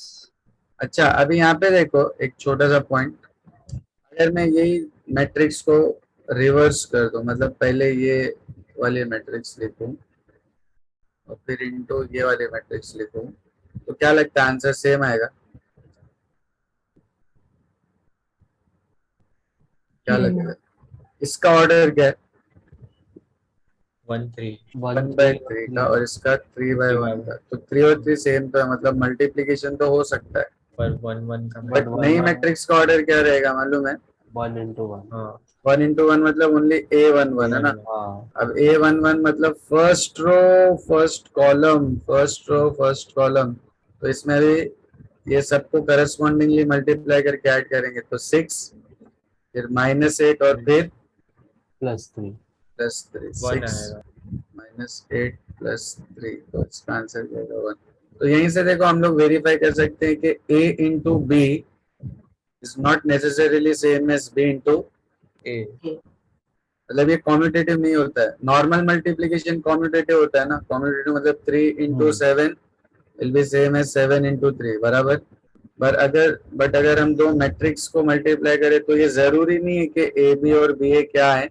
S1: अच्छा, अभी यहाँ पे देखो एक छोटा सा पॉइंट। अगर मैं यही मैट्रिक्स को रिवर्स कर दूं, मतलब पहले ये वाली मैट्रिक्स लिखूं और फिर इनटू ये वाली मैट्रिक्स लिखूं, तो क्या लगता है आंसर सेम आएगा? क्या लगेगा? इसका ऑर्डर क्या है?
S2: 1 3
S1: 1/3 का, और इसका 3/1 का। तो 3 और 3 सेम तो है, मतलब मल्टीप्लीकेशन तो हो सकता है।
S2: पर 1 1 का
S1: बट
S3: one,
S1: नई
S3: one.
S1: मैट्रिक्स का ऑर्डर क्या रहेगा मालूम है?
S3: 1 into 1.
S2: हाँ
S1: 1 into 1 मतलब ओनली A11 है ना.
S3: हाँ.
S1: अब A11 मतलब फर्स्ट रो फर्स्ट कॉलम, तो इसमें भी ये सबको करस्पॉन्डिंगली मल्टीप्लाई करके ऐड करेंगे तो 6, फिर -8 और फिर
S3: +3.
S1: +3.
S2: 1
S1: 6
S2: आएगा।
S1: -8 +3, तो इसका आंसर जाएगा 1. तो यहीं से देखो हम लोग वेरीफाई कर सकते हैं कि A into B is not necessarily same as B into
S2: A
S1: मतलब ये कॉम्यूटेटिव नहीं होता है. नॉर्मल मल्टीप्लिकेशन कॉम्यूटेटिव होता है ना. कॉम्यूटेटिव मतलब 3 into 7 will be same as 7 into 3 बराबर. बट अगर हम दो मैट्रिक्स को मल्टीप्लाई करें तो ये जरूरी नहीं है कि ए बी और बी ए क्या है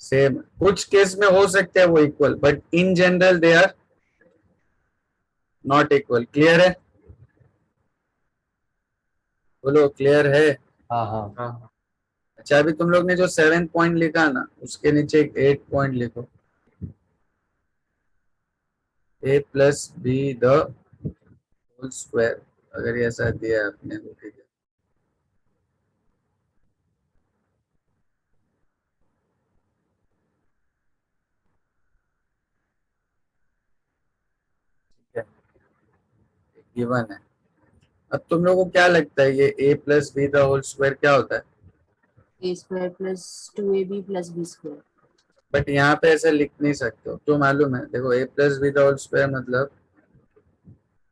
S1: सेम. कुछ केस में हो सकता है वो equal, but in general they are not equal. Clear है? बोलो क्लियर है?
S3: हाँ हाँ.
S2: हाँ
S1: अच्छा अभी तुम लोग ने जो 7 पॉइंट लिखा ना उसके नीचे एक 8 पॉइंट लिखो. A plus B the whole square, अगर ये ऐसा दिया है आपने तो ठीक है. गिवन है. अब तुम लोगों को क्या लगता है ये a plus B the whole square क्या होता है?
S6: A² + 2AB + B².
S1: बट यहाँ पे ऐसा लिख नहीं सकते हो. क्यों मालूम है? देखो a plus B the whole square मतलब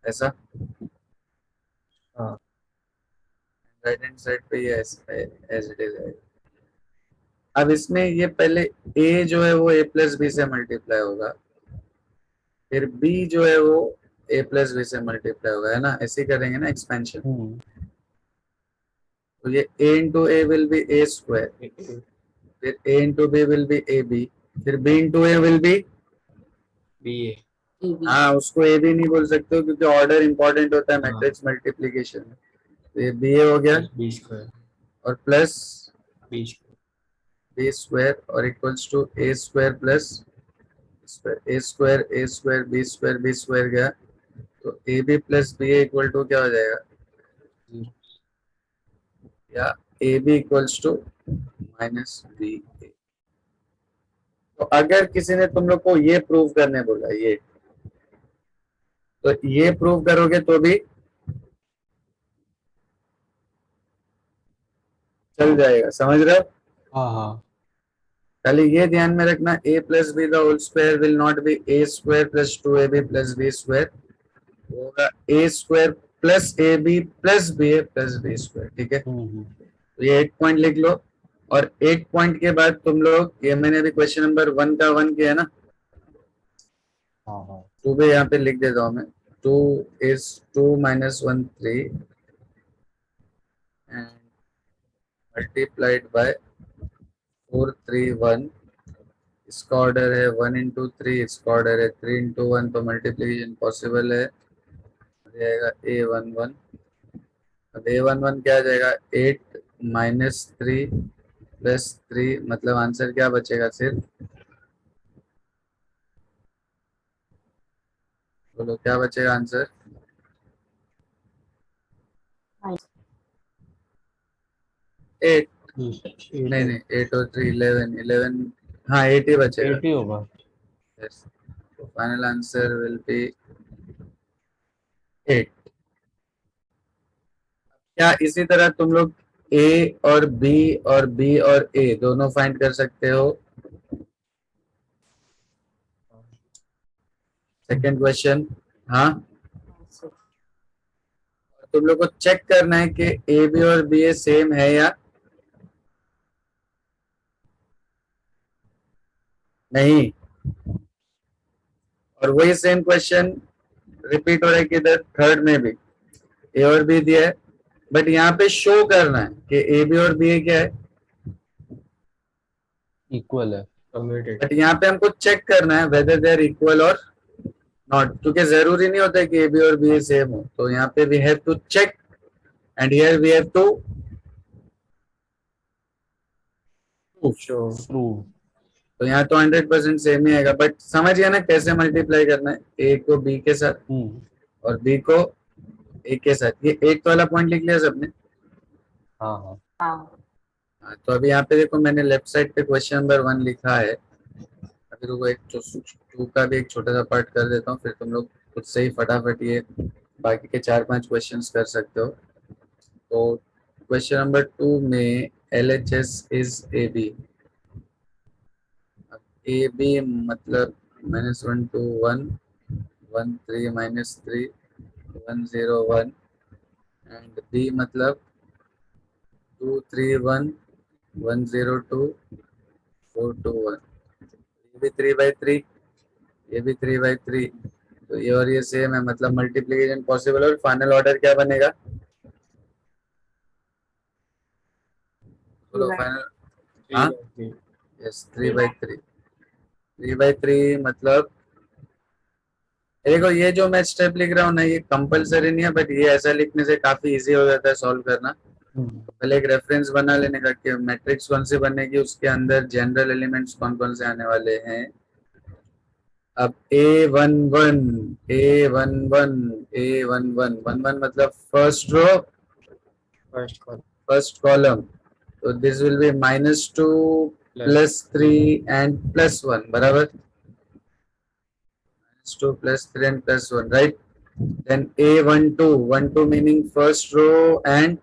S1: ऐसा
S2: हाँ
S1: राइट हैंड साइड पे ये एज इट इज है. अब इसमें ये पहले a जो है वो a प्लस बी से मल्टीप्लाई होगा, फिर b जो है वो a प्लस बी से मल्टीप्लाई होगा, है ना. ऐसे ही करेंगे ना एक्सपेंशन. तो ये a into A will be a square, फिर a into B will be A B, फिर b into A will be
S2: B A
S6: AB.
S1: हाँ उसको ए बी नहीं बोल सकते हो क्योंकि ऑर्डर इंपॉर्टेंट होता है
S2: हाँ।
S1: मैट्रिक्स मल्टीप्लिकेशन में. तो ये बी ए हो गया
S2: B²
S1: और प्लस
S2: B²
S1: बी स्क्वायर और equals to A square plus A square B square गया. तो A B plus B A equal to क्या हो जाएगा? या A B equals to minus B A. तो अगर किसी ने तुम लोग को ये प्रूव करने बोला ये, तो ये प्रूव करोगे तो भी चल जाएगा. समझ रहे हो?
S3: हाँ हाँ.
S1: खाली ये ध्यान में रखना a plus B the whole square will not be a square plus 2ab plus b square, होगा a square plus ab plus ba plus b square. ठीक है. तो ये 8 पॉइंट लिख लो. और 8 पॉइंट के बाद तुम लोग, ये मैंने अभी क्वेश्चन नंबर 1 का 1 किया ना,
S3: हाँ हाँ.
S1: 2 भी यहाँ पे लिख देता हूँ मैं. 2 is 2 minus 1 3 and multiplied by 4 3 1. इसका ऑर्डर है 1 into 3, इसका ऑर्डर है 3 into 1, तो मल्टीप्लिकेशन पॉसिबल है. जाएगा a11. अब a11 क्या आ जाएगा? 8 minus 3 plus 3, मतलब आंसर क्या बचेगा? सिर्फ बोलो क्या बचेगा आंसर? 8. नहीं 8 और 3 11. हाँ 8 ही बचेगा.
S3: 80 होगा.
S1: Yes. So final answer will be 8. क्या इसी तरह तुम लोग A और B और B और A दोनों फाइंड कर सकते हो? Second question. हाँ तुम लोग को चेक करना है कि A B और B A सेम है या नहीं. और वही सेम क्वेश्चन रिपीट हो रहा है किधर? थर्ड में भी A और B दिया है, बट यहाँ पे शो करना है कि ए बी और बी ए क्या है,
S3: इक्वल है.
S2: कम्यूटेटिव
S1: बट यहाँ पे हमको चेक करना है वेदर दे आर इक्वल और नॉट, क्योंकि जरूरी नहीं होता है कि ए बी और बी ए सेम हो. तो यहाँ पे we have to check and here we have to
S2: show
S3: prove.
S1: तो यहाँ तो 100% सेम ही आएगा. बट समझिए ना कैसे मल्टीप्लाई करना है, ए को बी के साथ और बी को ए के साथ। ये 8 वाला पॉइंट लिख लिया सबने?
S3: हाँ हाँ
S6: हाँ
S1: हाँ, तो अभी यहाँ पे देखो मैंने लेफ्ट साइड पे क्वेश्चन नंबर 1 लिखा है। अभी रुको, एक 2 का भी एक छोटा सा पार्ट कर देता हूँ, फिर तुम लोग खुद से ही फटाफट ये बाकी के 4-5 क्वेश्चंस कर सकते हो। तो क्वेश्चन नंबर 2 में LHS is A B. A B मतलब -1 2 1 1 3 -3 1 0 1, एंड बी मतलब 2 3 1 1 0 2 4 2 1। ये भी 3/3, ये भी 3/3, तो ये और ये सेम है, मतलब मल्टीप्लीकेशन पॉसिबल है। और फाइनल ऑर्डर क्या बनेगा? बोलो फाइनल। हाँ,
S2: 3/3
S1: यस 3/3। 3/3 मतलब देखो, ये जो मैं स्टेप लिख रहा हूँ ना, ये कंपलसरी नहीं है, बट ये ऐसा लिखने से काफी इजी हो जाता है सॉल्व करना। तो पहले एक रेफरेंस बना लेने का कि मैट्रिक्स कौन सी बनेगी, उसके अंदर जनरल एलिमेंट्स कौन कौन से आने वाले हैं। अब A11 A11 A11 11 मतलब first row
S2: first col
S1: first column, तो दिस विल बी -2 +3 एंड +1 बराबर। -2 +3 and +1, right? Then A12 meaning first row and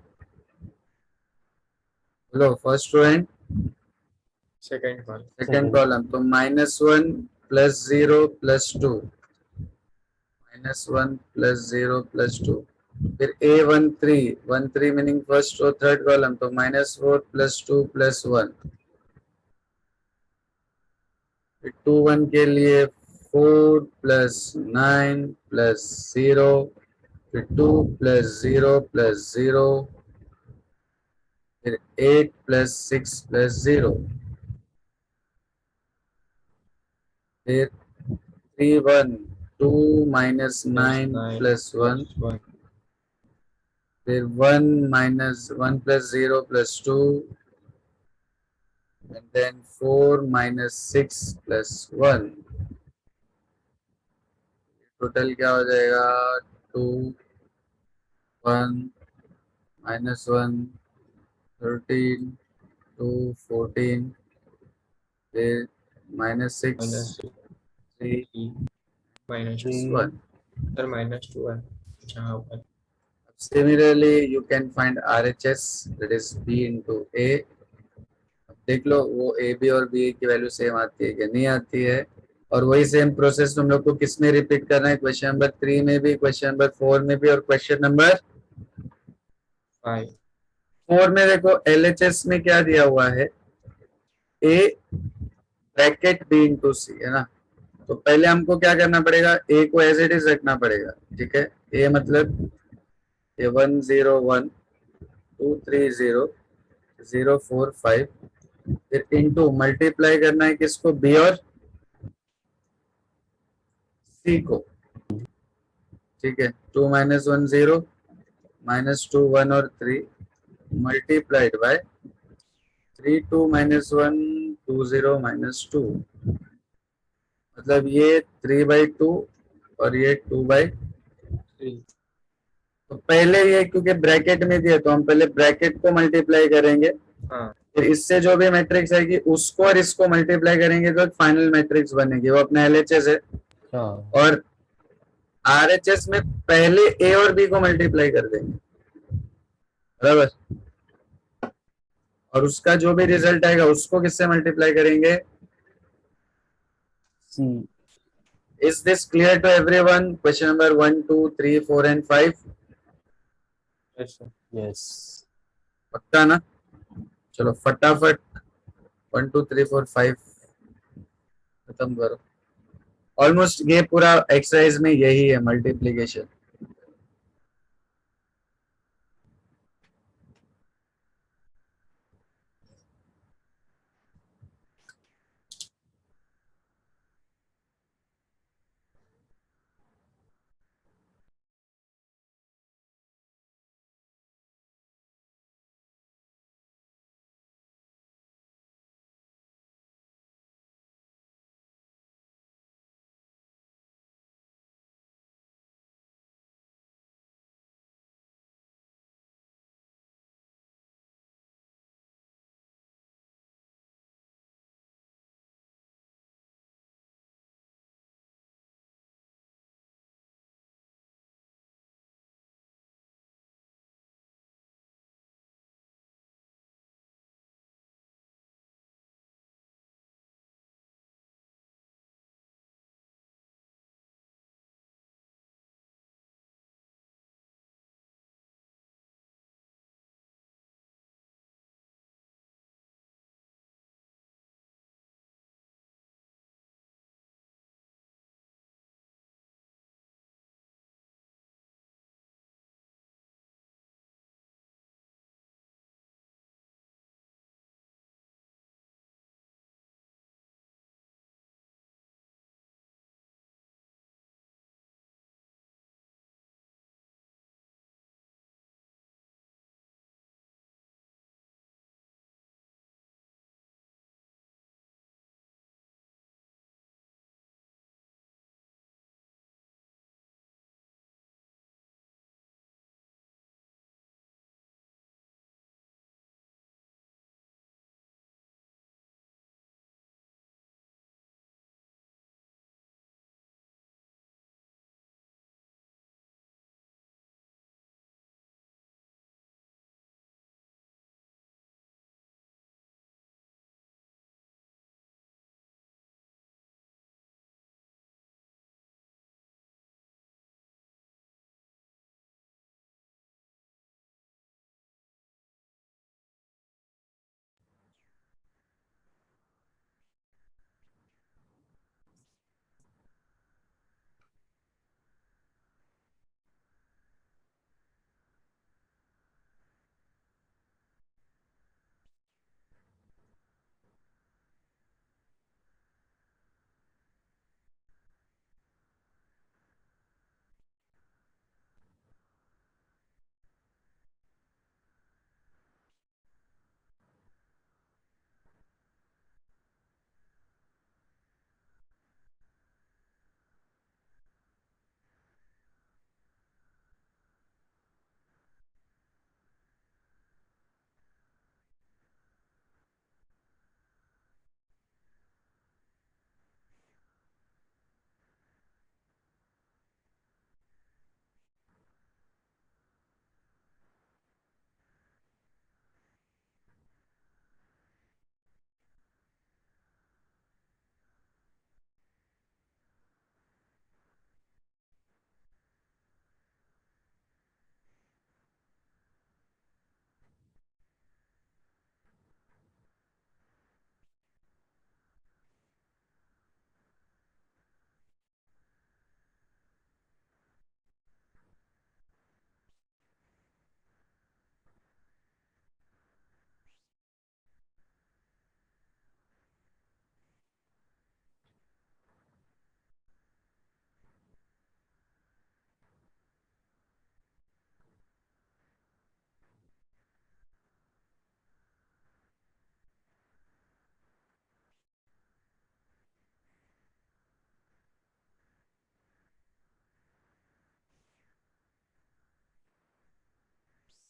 S1: hello first row and
S2: second call
S1: second column, तो -1 +0 +2, -1 +0 +2। फिर A13 meaning first row third column, तो -4 +2 +1। फिर 2 1 के लिए 4 +9 +0, फिर 2 +0 +0, फिर 8 +6 +0, फिर 3 1 2 -9 +1, फिर 1 -1 +0 +2, and then 4 -6 +1। टोटल क्या हो जाएगा? 2 1 -1 13 2 14, फिर -6 3
S2: -1
S1: 1।
S2: सर -2 है जहाँ पर
S1: Similarly, you can find RHS, that is B into A। देख लो वो ए बी और बी की वैल्यू सेम आती है कि नहीं आती है। और वही सेम प्रोसेस तुम लोग को किसमें रिपीट करना है? क्वेश्चन नंबर 3 में भी, क्वेश्चन नंबर 4 में भी, और क्वेश्चन नंबर
S2: 5
S1: 4 में देखो LHS में क्या दिया हुआ है? ए ब्रैकेट बी इंटू सी, है ना? तो पहले हमको क्या करना पड़ेगा? ए को एज इट इज रखना पड़ेगा, ठीक है? ए मतलब ये 1 0 1 2 3 0 0 4 5, फिर इनटू मल्टीप्लाई करना है किसको? बी और सी को, ठीक है? 2 -1 0 -2 1 और 3 मल्टीप्लाइड बाय 3 2 -1 2 0 -2, मतलब ये 3/2 और ये 2/3।
S2: 3
S1: तो पहले ये क्योंकि ब्रैकेट में दिया तो हम पहले ब्रैकेट को मल्टीप्लाई करेंगे,
S2: हाँ
S1: फिर इससे जो भी मैट्रिक्स आएगी उसको और इसको मल्टीप्लाई करेंगे तो फाइनल मैट्रिक्स बनेगी, वो अपना LHS है।
S3: हाँ
S1: और RHS में पहले ए और बी को मल्टीप्लाई कर देंगे, बराबर। और उसका जो भी रिजल्ट आएगा उसको किससे मल्टीप्लाई करेंगे?
S3: See
S1: is this clear to everyone? Question number 1 2 3 4 and 5
S2: yes sir
S3: yes
S1: पक्का ना? चलो फटाफट 1 2 3 4 5 खत्म करो। ऑलमोस्ट ये पूरा एक्सरसाइज में यही है, मल्टीप्लीकेशन।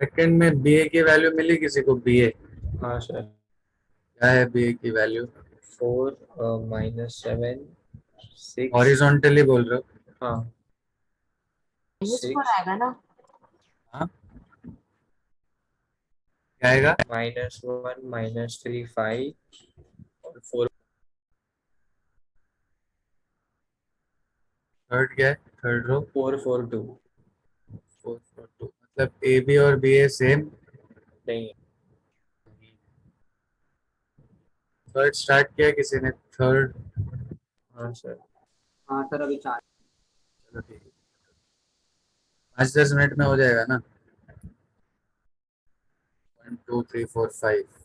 S1: सेकंड में बी ए की वैल्यू मिली किसी को? बी ए
S2: हाँ सर,
S1: क्या है? बी ए की वैल्यू
S2: 4 -7 6
S1: हॉरिजॉन्टली बोल रहे हो?
S2: हाँ
S6: -4
S2: 6
S6: आएगा ना?
S1: हाँ, क्या आएगा?
S2: -1 -3 5 और 4
S1: थर्ड क्या है? थर्ड रो
S2: 4 4 2
S1: 4 4 2, मतलब ए बी और बी ए सेम।
S2: नहीं है।
S1: थर्ड स्टार्ट किया किसी ने? थर्ड,
S2: हाँ सर,
S7: हाँ सर अभी 4।
S1: चलो ठीक है, 5-10 मिनट में हो जाएगा ना? 1 2 3 4 5।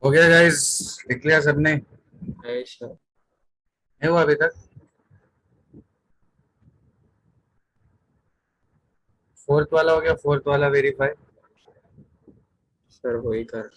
S1: हो गया गाइस, लिख लिया सबने?
S2: नहीं सर।
S1: नहीं हुआ अभी तक? फोर्थ वाला हो गया, फोर्थ वाला वेरीफाई।
S2: सर वही कर।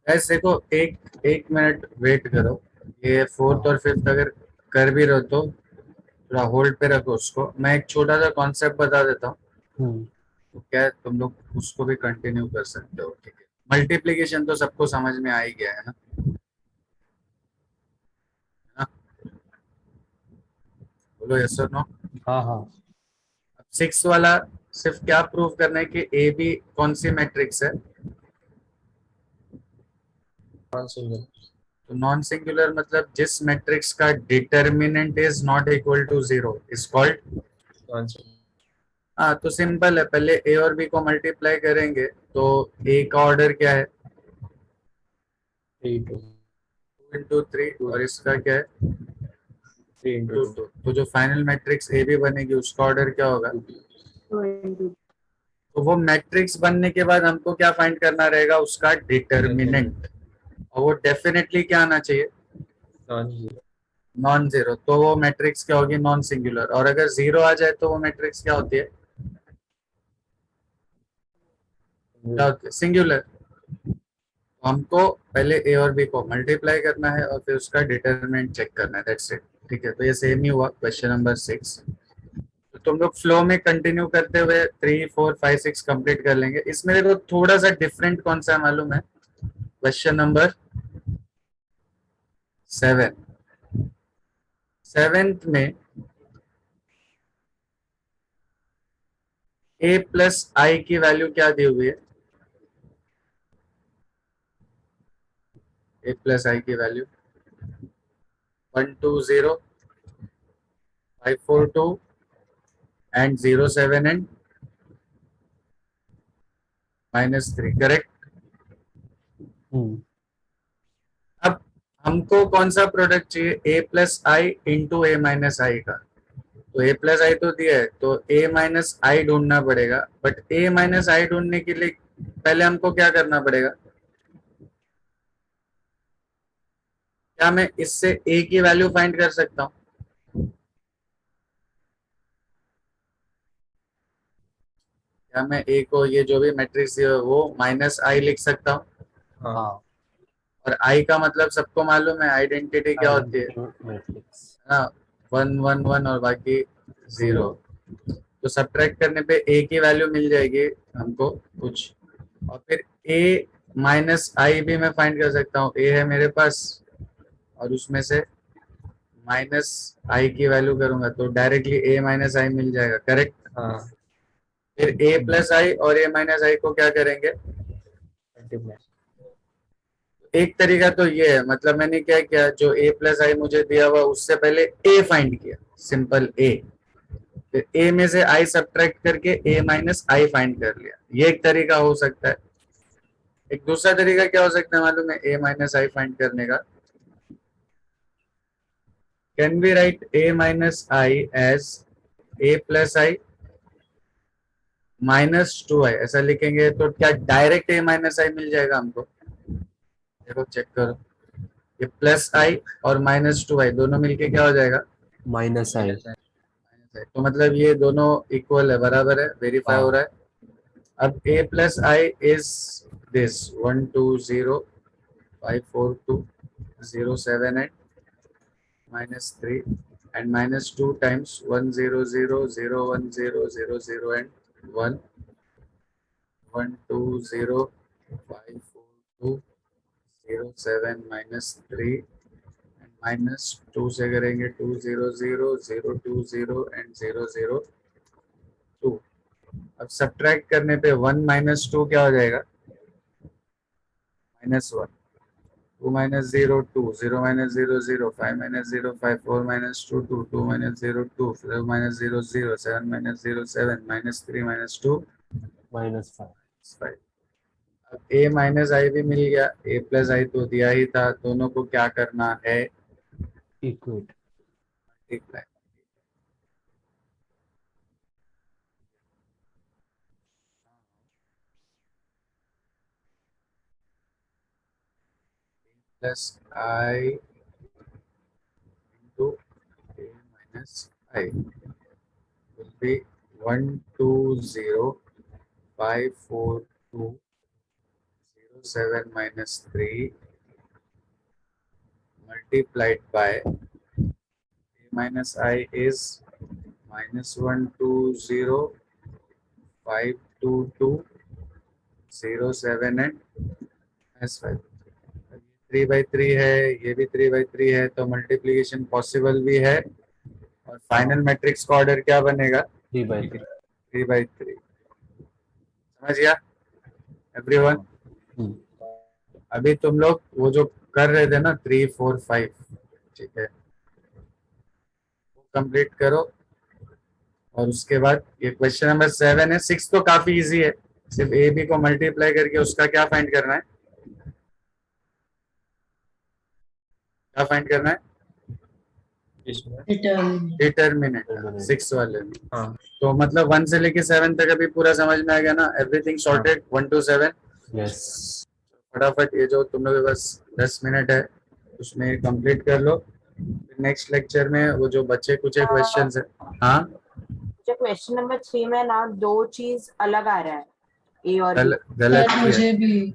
S1: गाइस देखो, एक एक मिनट वेट करो। ये फोर्थ और फिफ्थ अगर कर भी रहो तो थोड़ा होल्ड पे रखो उसको। मैं एक छोटा सा कॉन्सेप्ट बता देता हूँ,
S3: हम्म,
S1: तो क्या है, तुम लोग उसको भी कंटिन्यू कर सकते हो। ठीक है, मल्टीप्लीकेशन तो सबको समझ में आ ही गया है ना? हाँ, बोलो यस और नो।
S3: हाँ हाँ
S1: अब सिक्स वाला सिर्फ क्या प्रूव करना है कि ए बी कौन सी मैट्रिक्स है।
S2: कौन सिंगल?
S1: तो नॉन सिंगुलर मतलब जिस मैट्रिक्स का determinant is not equal to zero is called.
S2: कौन सिंगल?
S1: हाँ, तो सिंपल है, पहले ए और बी को मल्टीप्लाई करेंगे तो ए का ऑर्डर क्या है?
S3: 3 2
S1: टू इंटू थ्री, और इसका क्या है?
S2: 3 into
S1: टू
S2: 2।
S1: टू। तो जो फाइनल मैट्रिक्स ए बी बनेगी उसका ऑर्डर क्या होगा?
S6: 2 into
S1: तो वो मैट्रिक्स बनने के बाद हमको क्या फाइंड करना रहेगा? उसका डिटर्मिनेंट। और वो डेफिनेटली क्या आना चाहिए?
S2: Non zero.
S1: Non zero. तो वो मैट्रिक्स क्या होगी? Non singular. और अगर जीरो आ जाए तो वो मैट्रिक्स क्या होती है? क्या होती है? सिंगुलर। तो हमको पहले ए और बी को मल्टीप्लाई करना है और फिर उसका डिटरमिनेंट चेक करना है, दैट्स इट। ठीक है, तो ये सेम ही हुआ क्वेश्चन नंबर 6। तो तुम लोग फ्लो में कंटिन्यू करते हुए 3 4 5 6 कंप्लीट कर लेंगे। इसमें देखो थोड़ा सा डिफरेंट कौन सा है मालूम है? Question number 7। सेवेंथ में ए प्लस आई की वैल्यू क्या दी हुई है? ए प्लस आई की वैल्यू 1 2 0 5 4 2 एंड 0 7 एंड -3, करेक्ट?
S3: हम्म,
S1: अब हमको कौन सा प्रोडक्ट चाहिए? ए प्लस आई इंटू ए माइनस आई का। तो ए प्लस आई तो दिया है, तो ए माइनस आई ढूंढना पड़ेगा। बट ए माइनस आई ढूंढने के लिए पहले हमको क्या करना पड़ेगा? क्या मैं इससे ए की वैल्यू फाइंड कर सकता हूँ? क्या मैं ए को ये जो भी मैट्रिक्स वो माइनस आई लिख सकता हूँ?
S2: हाँ
S3: हाँ
S1: और आई का मतलब सबको मालूम है, आइडेंटिटी क्या होती है
S3: मैट्रिक्स
S1: ना, 1 1 1 और बाकी 0।
S3: 0
S1: तो सब्ट्रैक्ट करने पे ए की वैल्यू मिल जाएगी हमको कुछ, और फिर ए माइनस आई भी मैं फाइंड कर सकता हूँ। ए है मेरे पास और उसमें से माइनस आई की वैल्यू करूंगा तो डायरेक्टली ए माइनस आई मिल जाएगा, करेक्ट।
S2: हाँ
S1: फिर ए प्लस आई और ए माइनस आई को क्या करेंगे?
S2: मल्टीप्लाई।
S1: एक तरीका तो ये है, मतलब मैंने क्या किया, जो ए प्लस आई मुझे दिया हुआ उससे पहले ए फाइंड किया, सिंपल ए, फिर ए में से आई सब्ट्रैक्ट करके ए माइनस आई फाइंड कर लिया। ये एक तरीका हो सकता है। एक दूसरा तरीका क्या हो सकता है मालूम है, ए माइनस आई फाइंड करने का? Can we write A minus I as A plus I minus 2 I, ऐसा लिखेंगे तो क्या डायरेक्ट ए माइनस आई मिल जाएगा हमको? देखो चेक करो, ये प्लस आई और माइनस 2 आई दोनों मिलके क्या हो जाएगा?
S3: माइनस आई
S1: तो मतलब ये दोनों इक्वल है, बराबर है, वेरीफाई
S3: हाँ।
S1: हो रहा है। अब a plus I is this 1 2 0 5 4 2 0 7 8 minus 3 and minus 2 times 1 0 0 0 1 0 0 0 and 1 1 2 0 5 4 2 0 7 minus 3 and minus 2 से करेंगे 2 0 0 0 2 0 and 0 0 2। अब सब्ट्रैक्ट करने पे 1 माइनस 2 क्या हो जाएगा? -1। 2 minus 0 2 0 minus 0 0 5 minus 0 5 4 minus 2 2 2 minus 0 2 0 minus 0 0 7 minus 0 7 minus 3 minus 2
S3: -5
S1: 5। अब a माइनस आई भी मिल गया, a प्लस आई तो दिया ही था, दोनों को क्या करना है?
S3: Equate
S1: multiply. Plus I into a minus I will be 1 2 0 5 4 2 0 7 minus 3 multiplied by a minus I is -1 2 0 5 2 2 0 7 and -5। 3/3 है, ये भी 3/3 है, तो मल्टीप्लीकेशन पॉसिबल भी है और फाइनल मैट्रिक्स का ऑर्डर क्या बनेगा?
S3: 3/3
S1: 3/3। समझ गया एवरीवन? अभी तुम लोग वो जो कर रहे थे ना 3 4 5, ठीक है, वो कंप्लीट करो। और उसके बाद ये क्वेश्चन नंबर 7 है। 6 तो काफी इजी है, सिर्फ ए बी को मल्टीप्लाई करके उसका क्या फाइंड करना है? क्या फाइंड करना है?
S2: इसमें
S1: डिटर्मिनेंट 6 वाले में।
S2: हाँ
S1: तो मतलब 1 से लेके 7 तक अभी पूरा समझ में आ गया ना? Everything sorted 1 to 7।
S3: यस
S1: फटाफट ये जो तुम लोग के पास 10 मिनट है उसमें कंप्लीट कर लो। नेक्स्ट लेक्चर में वो जो बच्चे कुछ क्वेश्चंस है। हाँ
S6: जो क्वेश्चन नंबर 3 में ना दो चीज अलग आ रहा है, ए और
S1: गलत
S6: बी।
S1: गलत
S4: सर
S1: किया।
S4: मुझे भी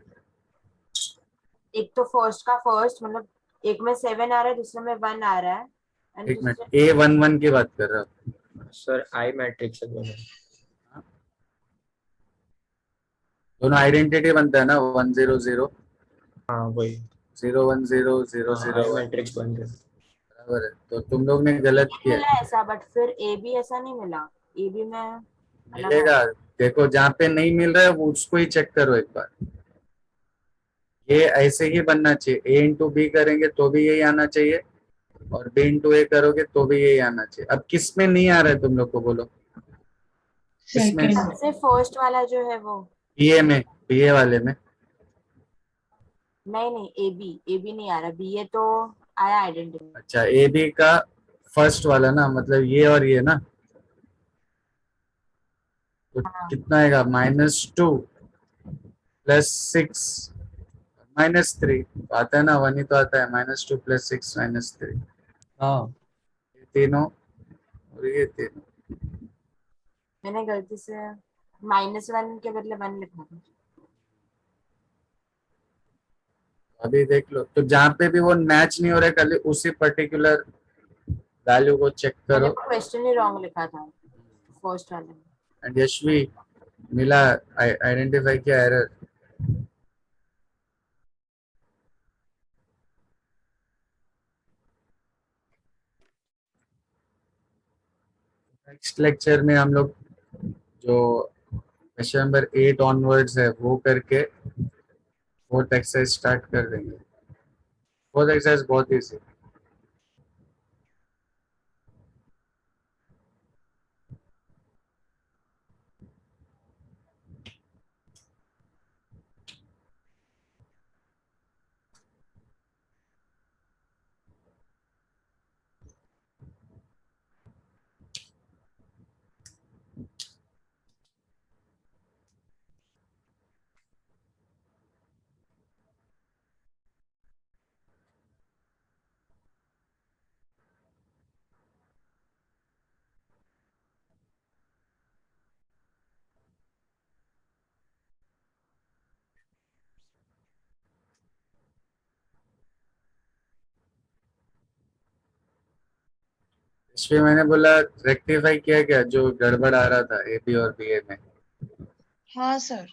S6: एक तो फर्स्ट का फर्स्ट मतलब एक में 7 आ रहा है, दूसरे में 1 आ रहा है। and
S1: एक मिनट,
S6: दूसरे-
S1: A11 की बात कर रहा हूँ।
S2: सर आई मैट्रिक्स है दोनों।
S1: दोनों आइडेंटिटी बनता है ना, 1 0 0
S2: हाँ वही
S1: 0 1 0 0 0
S2: आई
S1: 1,
S2: मैट्रिक्स बन गया।
S1: बराबर है। तो तुम लोग ने गलत किया।
S6: मिला ऐसा, बट फिर ए बी ऐसा नहीं मिला। ए बी में अलग
S1: मिलेगा, देखो जहाँ पे नहीं मिल रहा है वो उसको ही चेक करो एक बार। ये ऐसे ही बनना चाहिए, ए इंटू बी करेंगे तो भी यही आना चाहिए और बी इंटू ए करोगे तो भी यही आना चाहिए। अब किस में नहीं आ रहा है तुम लोग को बोलो? इसमें
S4: सेकंड
S6: सबसे फर्स्ट वाला जो है वो
S1: बीए में, बीए वाले में।
S6: नहीं ए बी नहीं आ रहा, बी ए तो आया आइडेंटिटी।
S1: अच्छा, ए बी का फर्स्ट वाला ना, मतलब ये और ये ना, तो कितना आएगा? -2 +6 -3 आता है ना, 1 ही तो आता है। -2 +6 -3,
S3: हाँ
S1: ये तीनों और ये तीनों।
S6: मैंने गलती से -1 के बदले 1 लिखा था।
S1: अभी देख लो, तो जहाँ पे भी वो मैच नहीं हो रहा है खाली उसी पर्टिकुलर वैल्यू को चेक
S6: मैंने
S1: करो।
S6: क्वेश्चन ही रॉन्ग लिखा था फर्स्ट वाले में।
S1: एंड यशवी मिला, आइडेंटिफाई किया एरर। नेक्स्ट लेक्चर में हम लोग जो क्वेश्चन नंबर 8 ऑनवर्ड्स है वो करके फोर्थ एक्सरसाइज स्टार्ट कर देंगे। फोर्थ एक्सरसाइज बहुत इजी। इसमें मैंने बोला रेक्टिफाई किया क्या जो गड़बड़ आ रहा था ए बी और बी ए में?
S8: हाँ सर।